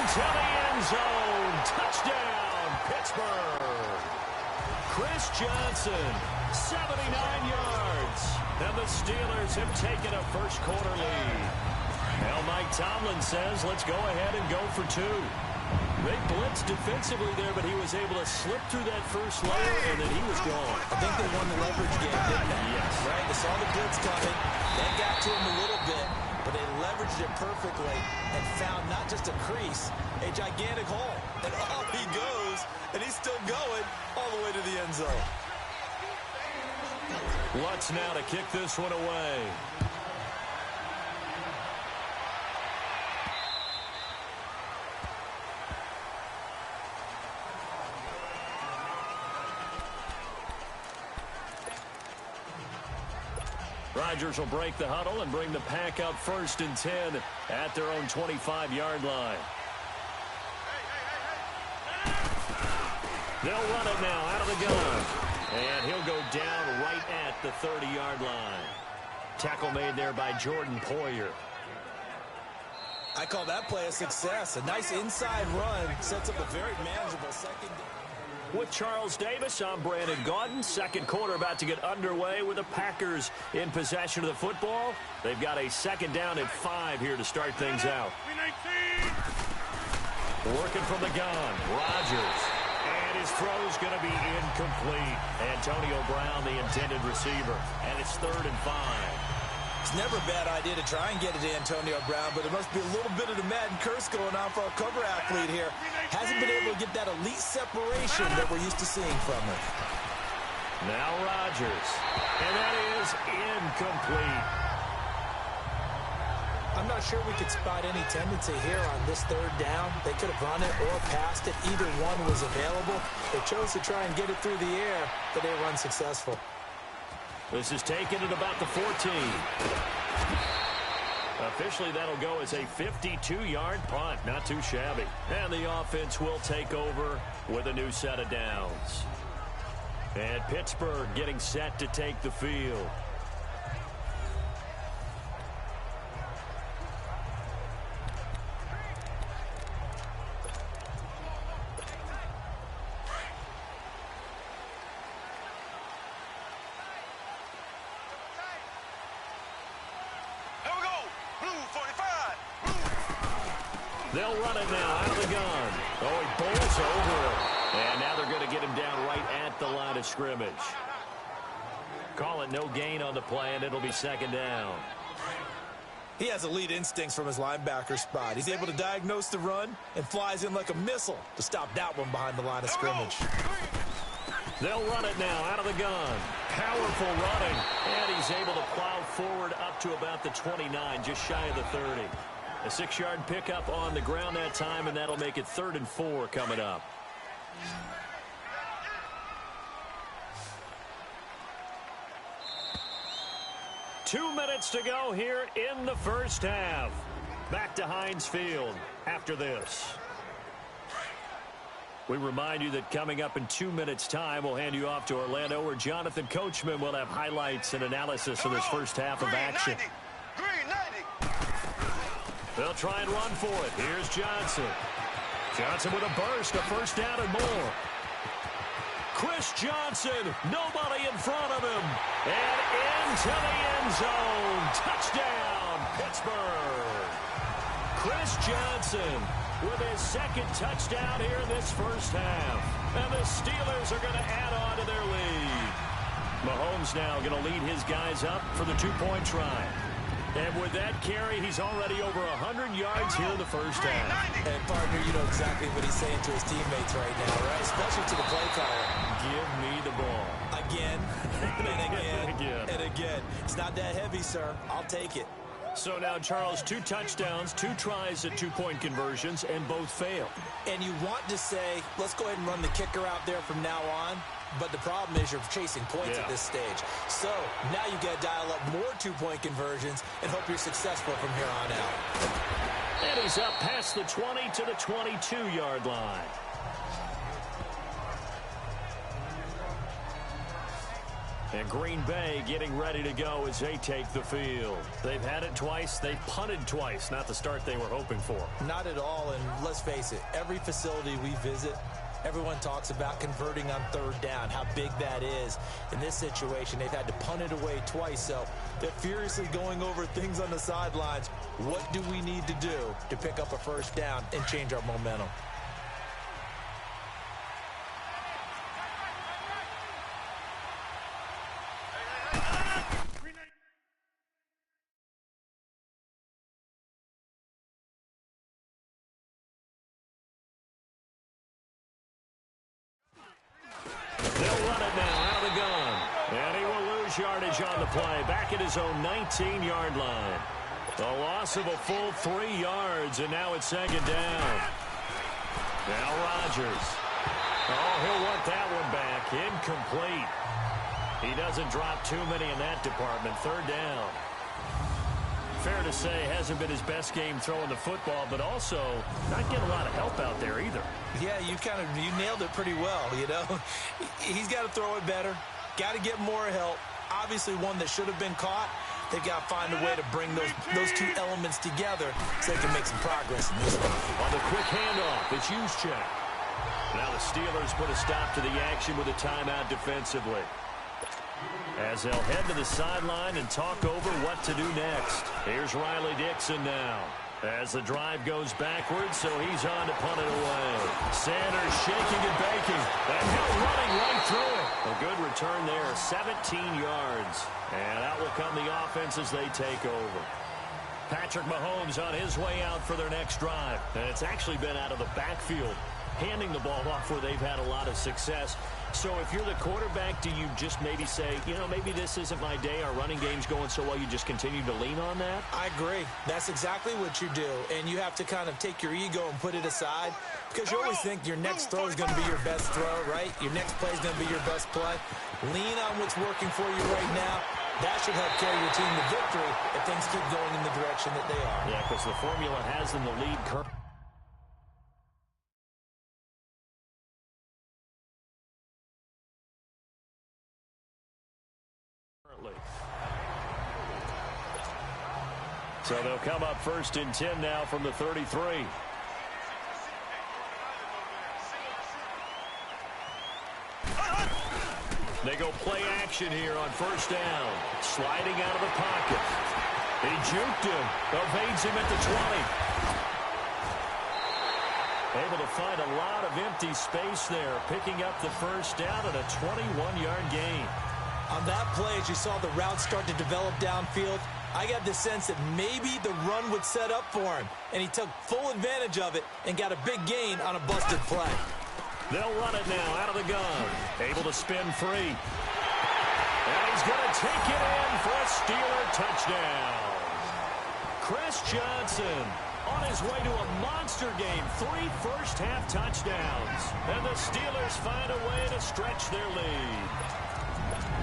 Speaker 2: into the end zone. Touchdown, Pittsburgh. Chris Johnson, 79 yards. And the Steelers have taken a first quarter lead. Now Mike Tomlin says, let's go ahead and go for 2. They blitzed defensively there, but he was able to slip through that first layer, and then he was gone.
Speaker 4: I think they won the leverage game, didn't they?
Speaker 2: Yes.
Speaker 4: Right? They saw the blitz coming. That got to him a little bit, but they leveraged it perfectly and found not just a crease, a gigantic hole. And off he goes, and he's still going all the way to the end zone.
Speaker 2: Lutz now to kick this one away. Rodgers will break the huddle and bring the pack up 1st and 10 at their own 25-yard line. They'll run it now out of the gun. And he'll go down right at the 30-yard line. Tackle made there by Jordan Poyer.
Speaker 4: I call that play a success. A nice inside run sets up a very manageable second.
Speaker 2: With Charles Davis, I'm Brandon Gaudin. Second quarter about to get underway with the Packers in possession of the football. They've got a 2nd down and 5 here to start things out. Working from the gun, Rodgers. And his throw's going to be incomplete. Antonio Brown, the intended receiver. And it's 3rd and 5.
Speaker 4: It's never a bad idea to try and get it to Antonio Brown, but there must be a little bit of the Madden curse going on for our cover athlete here. Hasn't been able to get that elite separation that we're used to seeing from him.
Speaker 2: Now Rodgers. And that is incomplete.
Speaker 1: I'm not sure we could spot any tendency here on this 3rd down. They could have run it or passed it. Either one was available. They chose to try and get it through the air, but they were unsuccessful.
Speaker 2: This is taken at about the 14. Officially, that'll go as a 52-yard punt. Not too shabby. And the offense will take over with a new set of downs. And Pittsburgh getting set to take the field. They'll run it now out of the gun. Oh, he bowls over it. And now they're going to get him down right at the line of scrimmage. Call it no gain on the play, and it'll be 2nd down.
Speaker 4: He has elite instincts from his linebacker spot. He's able to diagnose the run and flies in like a missile to stop that one behind the line of scrimmage.
Speaker 2: They'll run it now out of the gun. Powerful running. And he's able to plow forward up to about the 29, just shy of the 30. A 6-yard pickup on the ground that time, and that'll make it 3rd and 4 coming up. Two minutes to go here in the first half. Back to Heinz Field after this. We remind you that coming up in 2 minutes' time, we'll hand you off to Orlando, where Jonathan Coachman will have highlights and analysis of this first half of action. They'll try and run for it. Here's Johnson. Johnson with a burst, a 1st down and more. Chris Johnson, nobody in front of him. And into the end zone. Touchdown, Pittsburgh. Chris Johnson with his 2nd touchdown here in this first half. And the Steelers are going to add on to their lead. Mahomes now going to lead his guys up for the 2-point try. And with that carry, he's already over 100 yards here in the first half.
Speaker 4: And, partner, you know exactly what he's saying to his teammates right now, right? Especially to the play caller.
Speaker 2: Give me the ball.
Speaker 4: Again, and again, and again. It's not that heavy, sir. I'll take it.
Speaker 2: So now, Charles, 2 touchdowns, 2 tries at 2-point conversions, and both failed.
Speaker 4: And you want to say, let's go ahead and run the kicker out there from now on. But the problem is you're chasing points at this stage. So now you got to dial up more 2-point conversions and hope you're successful from here on out.
Speaker 2: And he's up past the 20 to the 22-yard line. And Green Bay getting ready to go as they take the field. They've had it twice. They've punted twice. Not the start they were hoping for.
Speaker 4: Not at all. And let's face it, every facility we visit, everyone talks about converting on 3rd down, how big that is. In this situation, they've had to punt it away twice, so they're furiously going over things on the sidelines. What do we need to do to pick up a 1st down and change our momentum?
Speaker 2: Yardage on the play, back at his own 19-yard line. A loss of a full 3 yards, and now it's 2nd down. Now Rodgers. Oh, he'll want that one back. Incomplete. He doesn't drop too many in that department. Third down. Fair to say, hasn't been his best game throwing the football, but also not getting a lot of help out there either.
Speaker 4: Yeah, you nailed it pretty well, you know. He's got to throw it better. Got to get more help. Obviously one that should have been caught. They've got to find a way to bring those two elements together so they can make some progress in this one.
Speaker 2: On the quick handoff, it's Juszczyk. Now the Steelers put a stop to the action with a timeout defensively, as they'll head to the sideline and talk over what to do next. Here's Riley Dixon now, as the drive goes backwards, so he's on to punt it away. Sanders shaking and baking, and he'll running right through it. A good return there, 17 yards. And out will come the offense as they take over. Patrick Mahomes on his way out for their next drive. And it's actually been out of the backfield, handing the ball off where they've had a lot of success. So if you're the quarterback, do you just maybe say, you know, maybe this isn't my day, our running game's going so well, you just continue to lean on that?
Speaker 4: I agree. That's exactly what you do. And you have to kind of take your ego and put it aside, because you always think your next throw is going to be your best throw, right? Your next play is going to be your best play. Lean on what's working for you right now. That should help carry your team to victory if things keep going in the direction that they are.
Speaker 2: Yeah, because the formula has them the lead currently. So they'll come up 1st and 10 now from the 33. They go play action here on 1st down. Sliding out of the pocket. He juked him. Evades him at the 20. Able to find a lot of empty space there. Picking up the 1st down and a 21-yard gain.
Speaker 4: On that play, as you saw the route start to develop downfield, I got the sense that maybe the run would set up for him, and he took full advantage of it and got a big gain on a busted play.
Speaker 2: They'll run it now out of the gun. Able to spin free. And he's going to take it in for a Steeler touchdown. Chris Johnson on his way to a monster game. 3 first-half touchdowns. And the Steelers find a way to stretch their lead.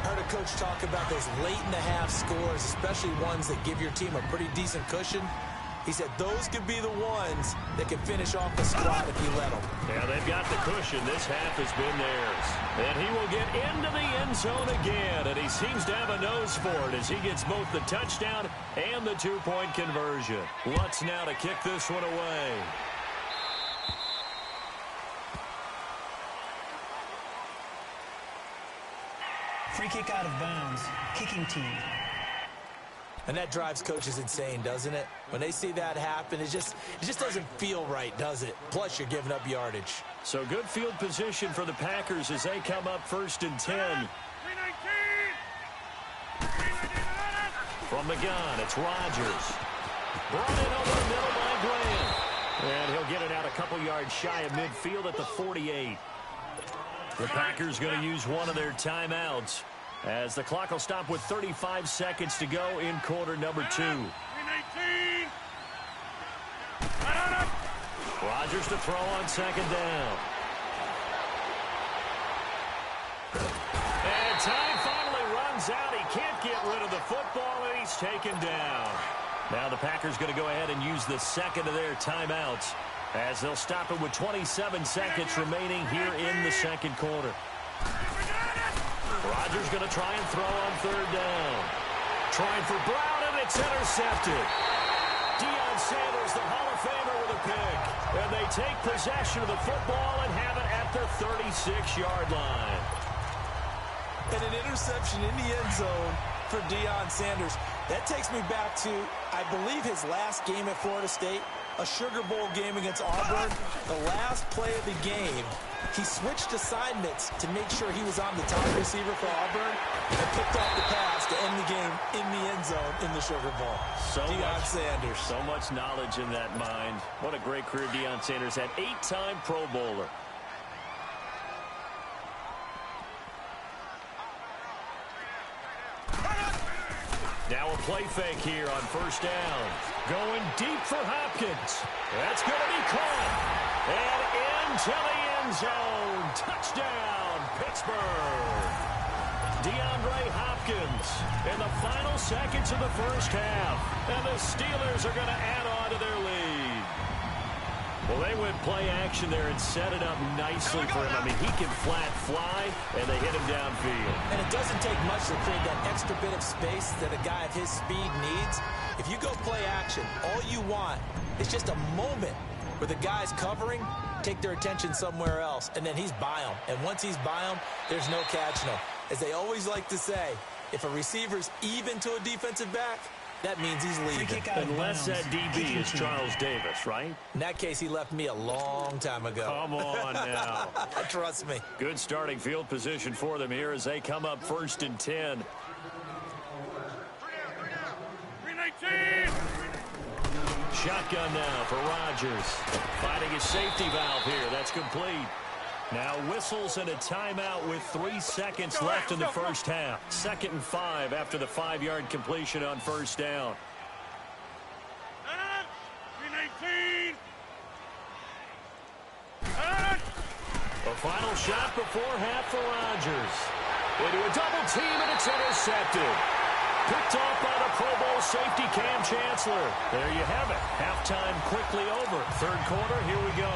Speaker 4: Heard a coach talk about those late-in-the-half scores, especially ones that give your team a pretty decent cushion. He said those could be the ones that can finish off the squad if you let them.
Speaker 2: Yeah, they've got the cushion. This half has been theirs. And he will get into the end zone again, and he seems to have a nose for it as he gets both the touchdown and the 2-point conversion. Lutz now to kick this one away.
Speaker 6: Free kick out of bounds. Kicking team.
Speaker 4: And that drives coaches insane, doesn't it? When they see that happen, it just doesn't feel right, does it? Plus, you're giving up yardage.
Speaker 2: So good field position for the Packers as they come up 1st and 10. From the gun, it's Rodgers. Brought in over the middle by Graham. And he'll get it out a couple yards shy of midfield at the 48. The Packers going to use one of their timeouts, as the clock will stop with 35 seconds to go in quarter number 2. Rodgers to throw on 2nd down. And time finally runs out. He can't get rid of the football, and he's taken down. Now the Packers going to go ahead and use the second of their timeouts, as they'll stop it with 27 seconds remaining here in the 2nd quarter. Rodgers going to try and throw on 3rd down. Trying for Brown, and it's intercepted. Deion Sanders, the Hall of Famer, with a pick. And they take possession of the football and have it at their 36-yard line.
Speaker 4: And an interception in the end zone for Deion Sanders. That takes me back to, I believe, his last game at Florida State, a Sugar Bowl game against Auburn. The last play of the game, he switched assignments to make sure he was on the top receiver for Auburn and picked off the pass to end the game in the end zone in the Sugar Bowl. Deion Sanders.
Speaker 2: So much knowledge in that mind. What a great career Deion Sanders had. 8-time Pro Bowler. Now a play fake here on 1st down. Going deep for Hopkins. That's going to be caught. And into the end zone. Touchdown, Pittsburgh. DeAndre Hopkins in the final seconds of the first half. And the Steelers are going to add on to their lead. Well, they went play action there and set it up nicely for him. I mean, he can flat fly, and they hit him downfield.
Speaker 4: And it doesn't take much to create that extra bit of space that a guy of his speed needs. If you go play action, all you want is just a moment where the guy's covering, take their attention somewhere else, and then he's by him. And once he's by him, there's no catching him. As they always like to say, if a receiver's even to a defensive back, that means he's leaving.
Speaker 2: Unless that DB is Charles Davis, right?
Speaker 4: In that case, he left me a long time ago.
Speaker 2: Come on now.
Speaker 4: Trust me.
Speaker 2: Good starting field position for them here as they come up 1st and 10.
Speaker 3: 319.
Speaker 2: Shotgun now for Rodgers. Finding a safety valve here. That's complete. Now whistles and a timeout with 3 seconds left in the first half. 2nd and 5 after the 5-yard completion on first down.
Speaker 3: 319.
Speaker 2: A final shot before half for Rodgers. Into a double team, and it's intercepted. Picked off by the Pro Bowl safety Cam Chancellor. There you have it. Halftime quickly over. 3rd quarter, here we go.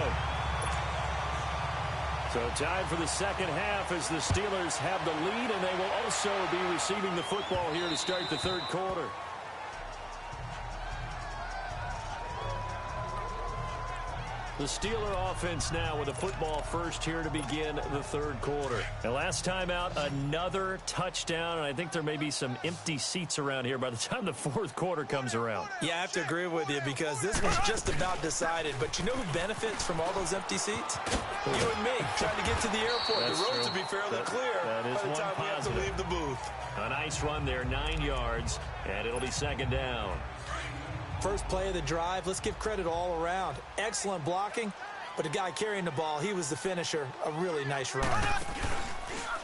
Speaker 2: So time for the second half as the Steelers have the lead, and they will also be receiving the football here to start the 3rd quarter. The Steeler offense now with the football first here to begin the 3rd quarter. And last time out, another touchdown, and I think there may be some empty seats around here by the time the 4th quarter comes around.
Speaker 4: Yeah, I have to agree with you because this was just about decided. But you know who benefits from all those empty seats? You and me, trying to get to the airport.
Speaker 2: That's
Speaker 4: the roads
Speaker 2: true.
Speaker 4: will be fairly clear
Speaker 2: that is
Speaker 4: by the
Speaker 2: one
Speaker 4: time we have to
Speaker 2: positive.
Speaker 4: leave the booth.
Speaker 2: A nice run there, 9 yards, and it'll be 2nd down.
Speaker 4: First play of the drive, let's give credit all around. Excellent blocking, but the guy carrying the ball, he was the finisher. A really nice run.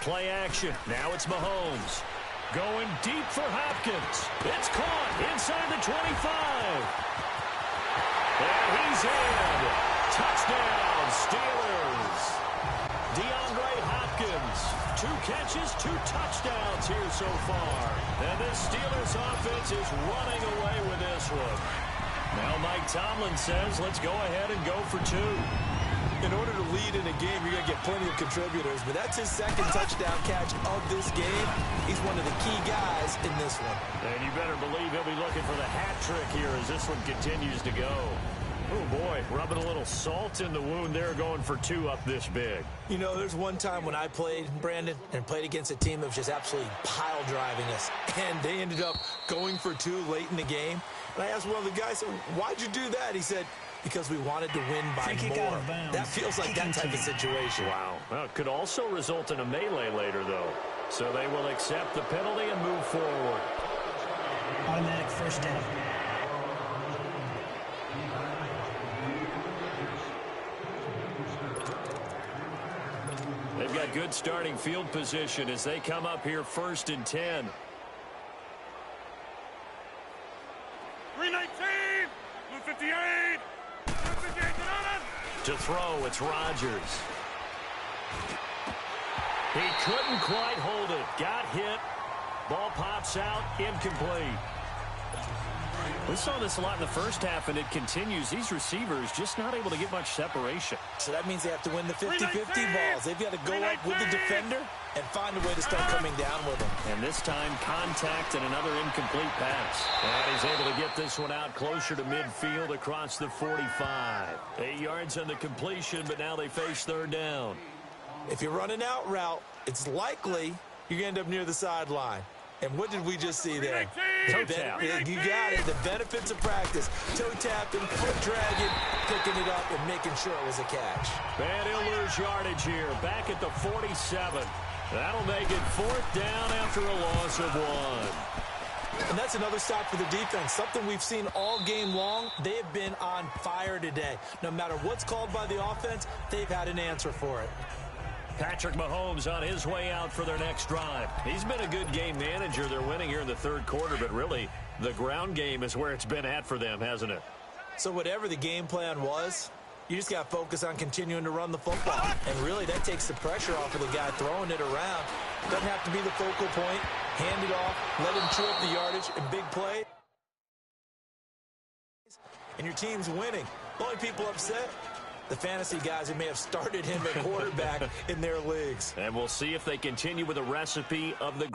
Speaker 2: Play action. Now it's Mahomes. Going deep for Hopkins. It's caught inside the 25. And he's in. Touchdown, Steelers. DeAndre Hopkins. 2 catches, 2 touchdowns here so far. And this Steelers offense is running away with this one. Now Mike Tomlin says, let's go ahead and go for 2.
Speaker 4: In order to lead in a game, you're going to get plenty of contributors, but that's his 2nd touchdown catch of this game. He's one of the key guys in this one.
Speaker 2: And you better believe he'll be looking for the hat trick here as this one continues to go. Oh, boy, rubbing a little salt in the wound there, going for 2 up this big.
Speaker 4: You know, there's one time when I played, Brandon, and played against a team that was just absolutely pile driving us, and they ended up going for 2 late in the game. And I asked one of the guys, why'd you do that? He said, because we wanted to win by more. That feels like that type of situation.
Speaker 2: Wow. Well, it could also result in a melee later, though. So they will accept the penalty and move forward.
Speaker 6: Automatic first down.
Speaker 2: They've got good starting field position as they come up here 1st and 10.
Speaker 3: 319. 158. 158.
Speaker 2: To throw, it's Rodgers. He couldn't quite hold it. Got hit. Ball pops out. Incomplete. We saw this a lot in the first half, and it continues. These receivers just not able to get much separation.
Speaker 4: So that means they have to win the 50-50 balls. They've got to go up with the defender and find a way to start coming down with them.
Speaker 2: And this time, contact and another incomplete pass. And he's able to get this one out closer to midfield across the 45. 8 yards on the completion, but now they face 3rd down.
Speaker 4: If you're running out route, it's likely you're going to end up near the sideline. And what did we just see there?
Speaker 2: Toe tap.
Speaker 4: You got it. The benefits of practice. Toe tapping, foot dragging, picking it up, and making sure it was a catch.
Speaker 2: And he'll lose yardage here. Back at the 47. That'll make it 4th down after a loss of 1.
Speaker 4: And that's another stop for the defense. Something we've seen all game long. They have been on fire today. No matter what's called by the offense, they've had an answer for it.
Speaker 2: Patrick Mahomes on his way out for their next drive. He's been a good game manager. They're winning here in the 3rd quarter, but really, the ground game is where it's been at for them, hasn't it?
Speaker 4: So whatever the game plan was, you just got to focus on continuing to run the football. And really, that takes the pressure off of the guy throwing it around. Doesn't have to be the focal point. Hand it off, let him chew up the yardage, and big play. And your team's winning. The only people upset, the fantasy guys who may have started him at quarterback in their leagues.
Speaker 2: And we'll see if they continue with the recipe of the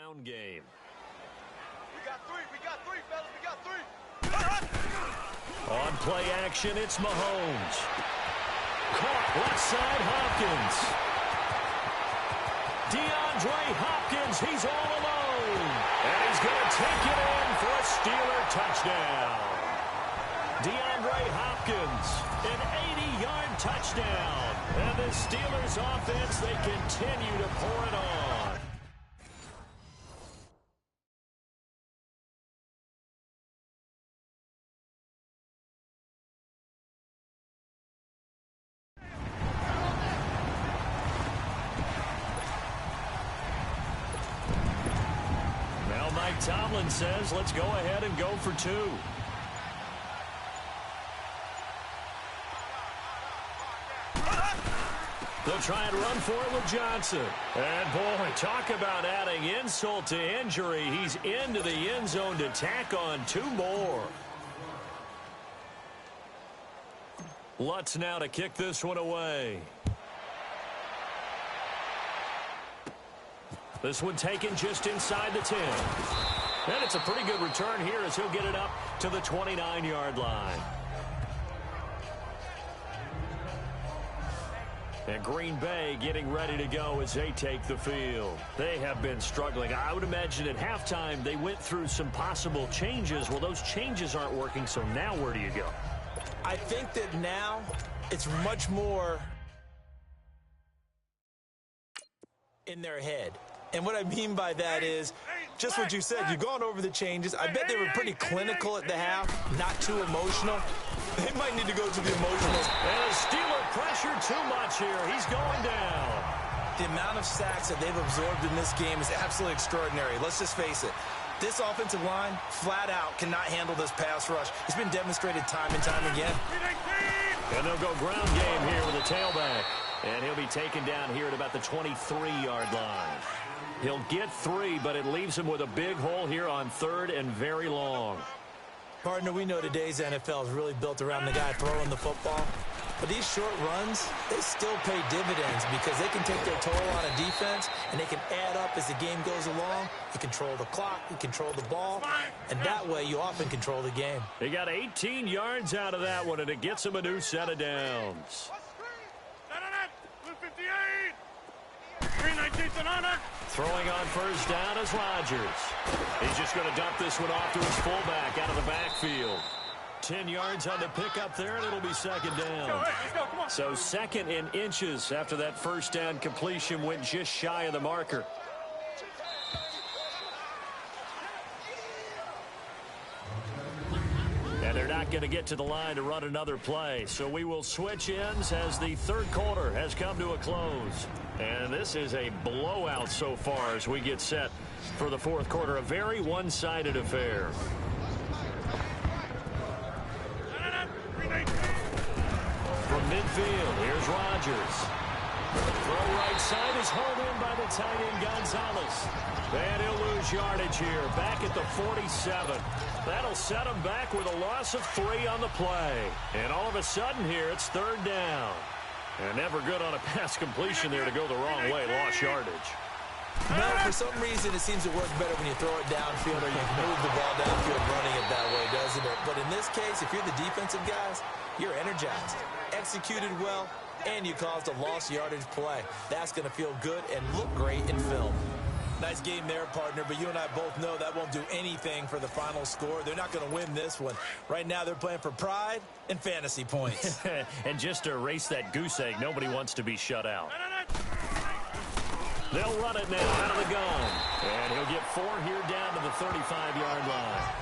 Speaker 2: round game.
Speaker 3: We got three, fellas, we got three.
Speaker 2: On play action, it's Mahomes. Caught left side, Hopkins. DeAndre Hopkins, he's all alone. And he's going to take it in for a Steeler touchdown. DeAndre Hopkins, an 80-yard touchdown. And the Steelers offense, they continue to pour it on. Tomlin says, let's go ahead and go for two. They'll try and run for it with Johnson. And, boy, talk about adding insult to injury. He's into the end zone to tack on two more. Lutz now to kick this one away. This one taken just inside the 10. And it's a pretty good return here as he'll get it up to the 29-yard line. And Green Bay getting ready to go as they take the field. They have been struggling. I would imagine at halftime they went through some possible changes. Well, those changes aren't working, so now where do you go?
Speaker 4: I think that now it's much more in their head. And what I mean by that is just what you said. You've gone over the changes. I bet they were pretty clinical at the half, not too emotional. They might need to go to the emotional.
Speaker 2: And a Steeler pressure too much here. He's going down.
Speaker 4: The amount of sacks that they've absorbed in this game is absolutely extraordinary. Let's just face it. This offensive line, flat out, cannot handle this pass rush. It's been demonstrated time and time again.
Speaker 2: And they'll go ground game here with a tailback. And he'll be taken down here at about the 23-yard line. He'll get 3, but it leaves him with a big hole here on 3rd and very long.
Speaker 4: Partner, we know today's NFL is really built around the guy throwing the football. But these short runs, they still pay dividends because they can take their toll on a defense, and they can add up as the game goes along. You control the clock, you control the ball, and that way you often control the game.
Speaker 2: They got 18 yards out of that one, and it gets them a new set of downs. Throwing on first down is Rodgers. He's just going to dump this one off to his fullback out of the backfield. 10 yards on the pickup there, and it'll be second down. So second in inches after that first down completion went just shy of the marker. And they're not going to get to the line to run another play. So we will switch ends as the third quarter has come to a close. And this is a blowout so far as we get set for the fourth quarter. A very one-sided affair. From midfield, here's Rodgers. Throw right side is hauled in by the tight end Gonzalez. And he'll lose yardage here, back at the 47. That'll set him back with a loss of 3 on the play. And all of a sudden here, it's third down. And never good on a pass completion there to go the wrong way, lost yardage.
Speaker 4: No, for some reason it seems to work better when you throw it downfield or you move the ball downfield running it that way, doesn't it? But in this case, if you're the defensive guys, you're energized, executed well, and you caused a lost yardage play. That's going to feel good and look great in film. Nice game there, partner, but you and I both know that won't do anything for the final score. They're not going to win this one. Right now, they're playing for pride and fantasy points.
Speaker 2: And just to erase that goose egg, nobody wants to be shut out. They'll run it now out of the gun. And he'll get 4 here down to the 35-yard line.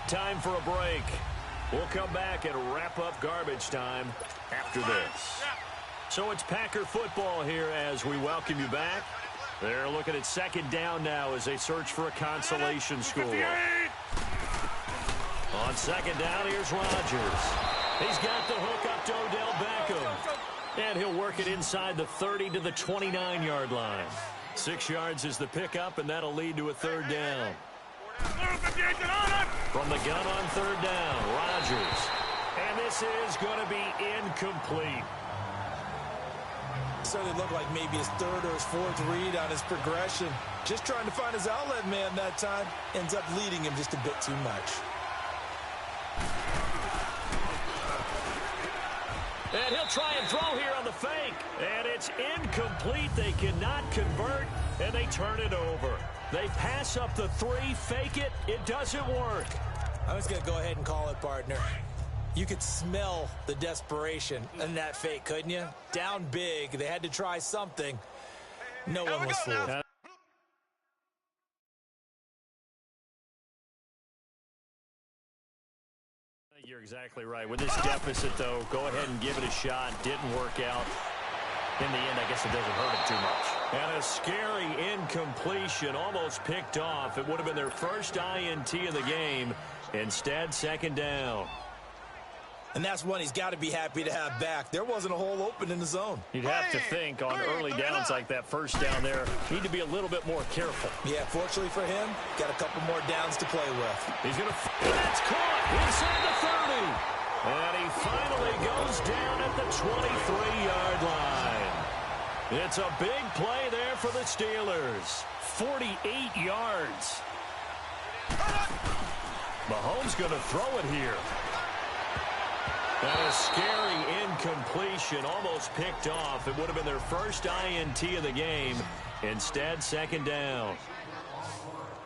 Speaker 2: Time for a break. We'll come back and wrap up garbage time after this. So it's Packer football here as we welcome you back. They're looking at second down now as they search for a consolation score. On second down, here's Rodgers. He's got the hook up to Odell Beckham. And he'll work it inside the 30 to the 29-yard line. 6 yards is the pickup, and that'll lead to a third down. From the gun on third down, Rodgers. And this is going to be incomplete.
Speaker 4: Certainly looked like maybe his third or his fourth read on his progression. Just trying to find his outlet man that time. Ends up leading him just a bit too much.
Speaker 2: And he'll try and throw here on the fake. And it's incomplete. They cannot convert, and they turn it over. They pass up the 3, fake it. It doesn't work.
Speaker 4: I'm just going to go ahead and call it, partner. You could smell the desperation in that fake, couldn't you? Down big. They had to try something. No one was fooled.
Speaker 2: You're exactly right. With this deficit, though, go ahead and give it a shot. Didn't work out. In the end, I guess it doesn't hurt him too much. And a scary incompletion, almost picked off. It would have been their first INT of the game. Instead, second down.
Speaker 4: And that's one he's got to be happy to have back. There wasn't a hole open in the zone.
Speaker 2: You'd have to think on early downs like that first down there, need to be a little bit more careful.
Speaker 4: Yeah, fortunately for him, got a couple more downs to play with.
Speaker 2: He's going to... That's caught inside the 30. And he finally goes down at the 23-yard line. It's a big play there for the Steelers. 48 yards. Mahomes going to throw it here. And a scary incompletion, almost picked off. It would have been their first INT of the game. Instead, second down.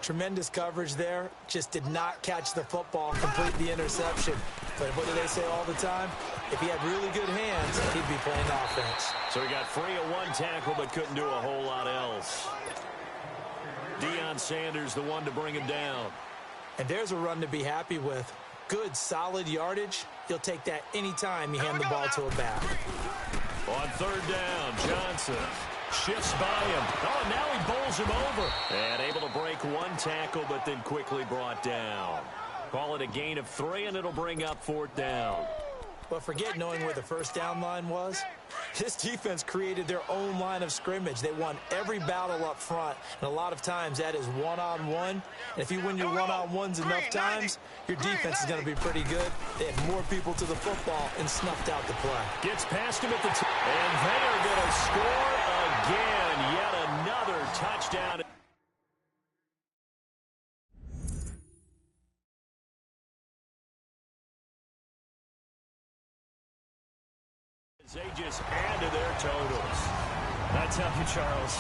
Speaker 4: Tremendous coverage there. Just did not catch the football, complete the interception. But what do they say all the time? If he had really good hands, he'd be playing offense.
Speaker 2: So he got free of one tackle, but couldn't do a whole lot else. Deion Sanders, the one to bring him down.
Speaker 4: And there's a run to be happy with. Good, solid yardage. He'll take that anytime you hand the ball to a back.
Speaker 2: On third down, Johnson shifts by him. Oh, and now he bowls him over. And able to break one tackle, but then quickly brought down. Call it a gain of 3, and it'll bring up fourth down.
Speaker 4: But forget knowing where the first down line was. This defense created their own line of scrimmage. They won every battle up front, and a lot of times that is one-on-one. And if you win your one-on-ones enough times, your defense is going to be pretty good. They had more people to the football and snuffed out the play.
Speaker 2: Gets past him at the top. And they are going to score again. Yet another touchdown. They just add to their totals. I tell you, Charles,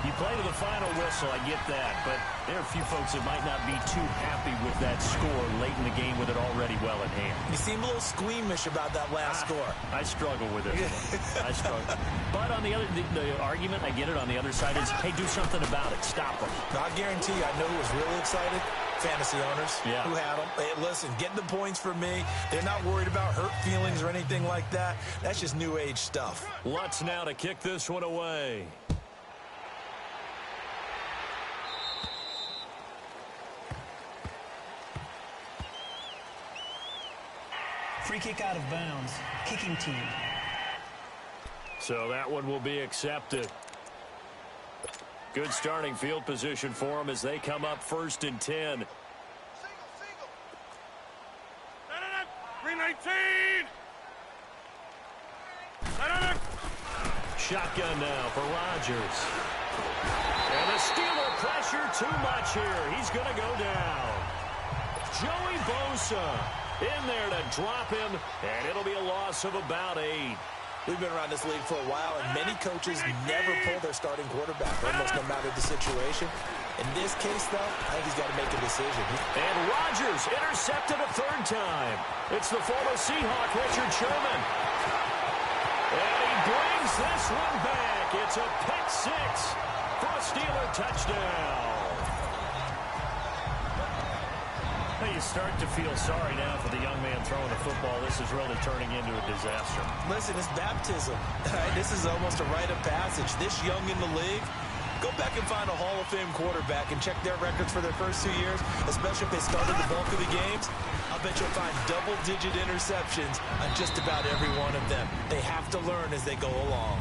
Speaker 2: you play to the final whistle, I get that, but there are a few folks that might not be too happy with that score late in the game with it already well in hand.
Speaker 4: You seem a little squeamish about that last score.
Speaker 2: I struggle with it. I struggle. But on the other, the argument, I get it, on the other side is, hey, do something about it. Stop them.
Speaker 4: I guarantee you, I know who was really excited. Fantasy owners who had them. Hey, listen, getting the points for me. They're not worried about hurt feelings or anything like that. That's just new age stuff.
Speaker 2: Lutz now to kick this one away.
Speaker 6: Free kick out of bounds. Kicking team.
Speaker 2: So that one will be accepted. Good starting field position for them as they come up 1st and 10.
Speaker 3: 319.
Speaker 2: Shotgun now for Rodgers. And the Steeler pressure too much here. He's going to go down. Joey Bosa in there to drop him, and it'll be a loss of about 8.
Speaker 4: We've been around this league for a while, and many coaches never pull their starting quarterback, almost no matter the situation. In this case, though, I think he's got to make a decision.
Speaker 2: And Rodgers intercepted a 3rd time. It's the former Seahawk, Richard Sherman. And he brings this one back. It's a pick 6 for a Steeler touchdown. Well, you start to feel sorry now for the young man throwing the football. This is really turning into a disaster.
Speaker 4: Listen, it's baptism. This is almost a rite of passage. This young in the league, go back and find a Hall of Fame quarterback and check their records for their first 2 years, especially if they started the bulk of the games. I'll bet you'll find double-digit interceptions on just about every one of them. They have to learn as they go along.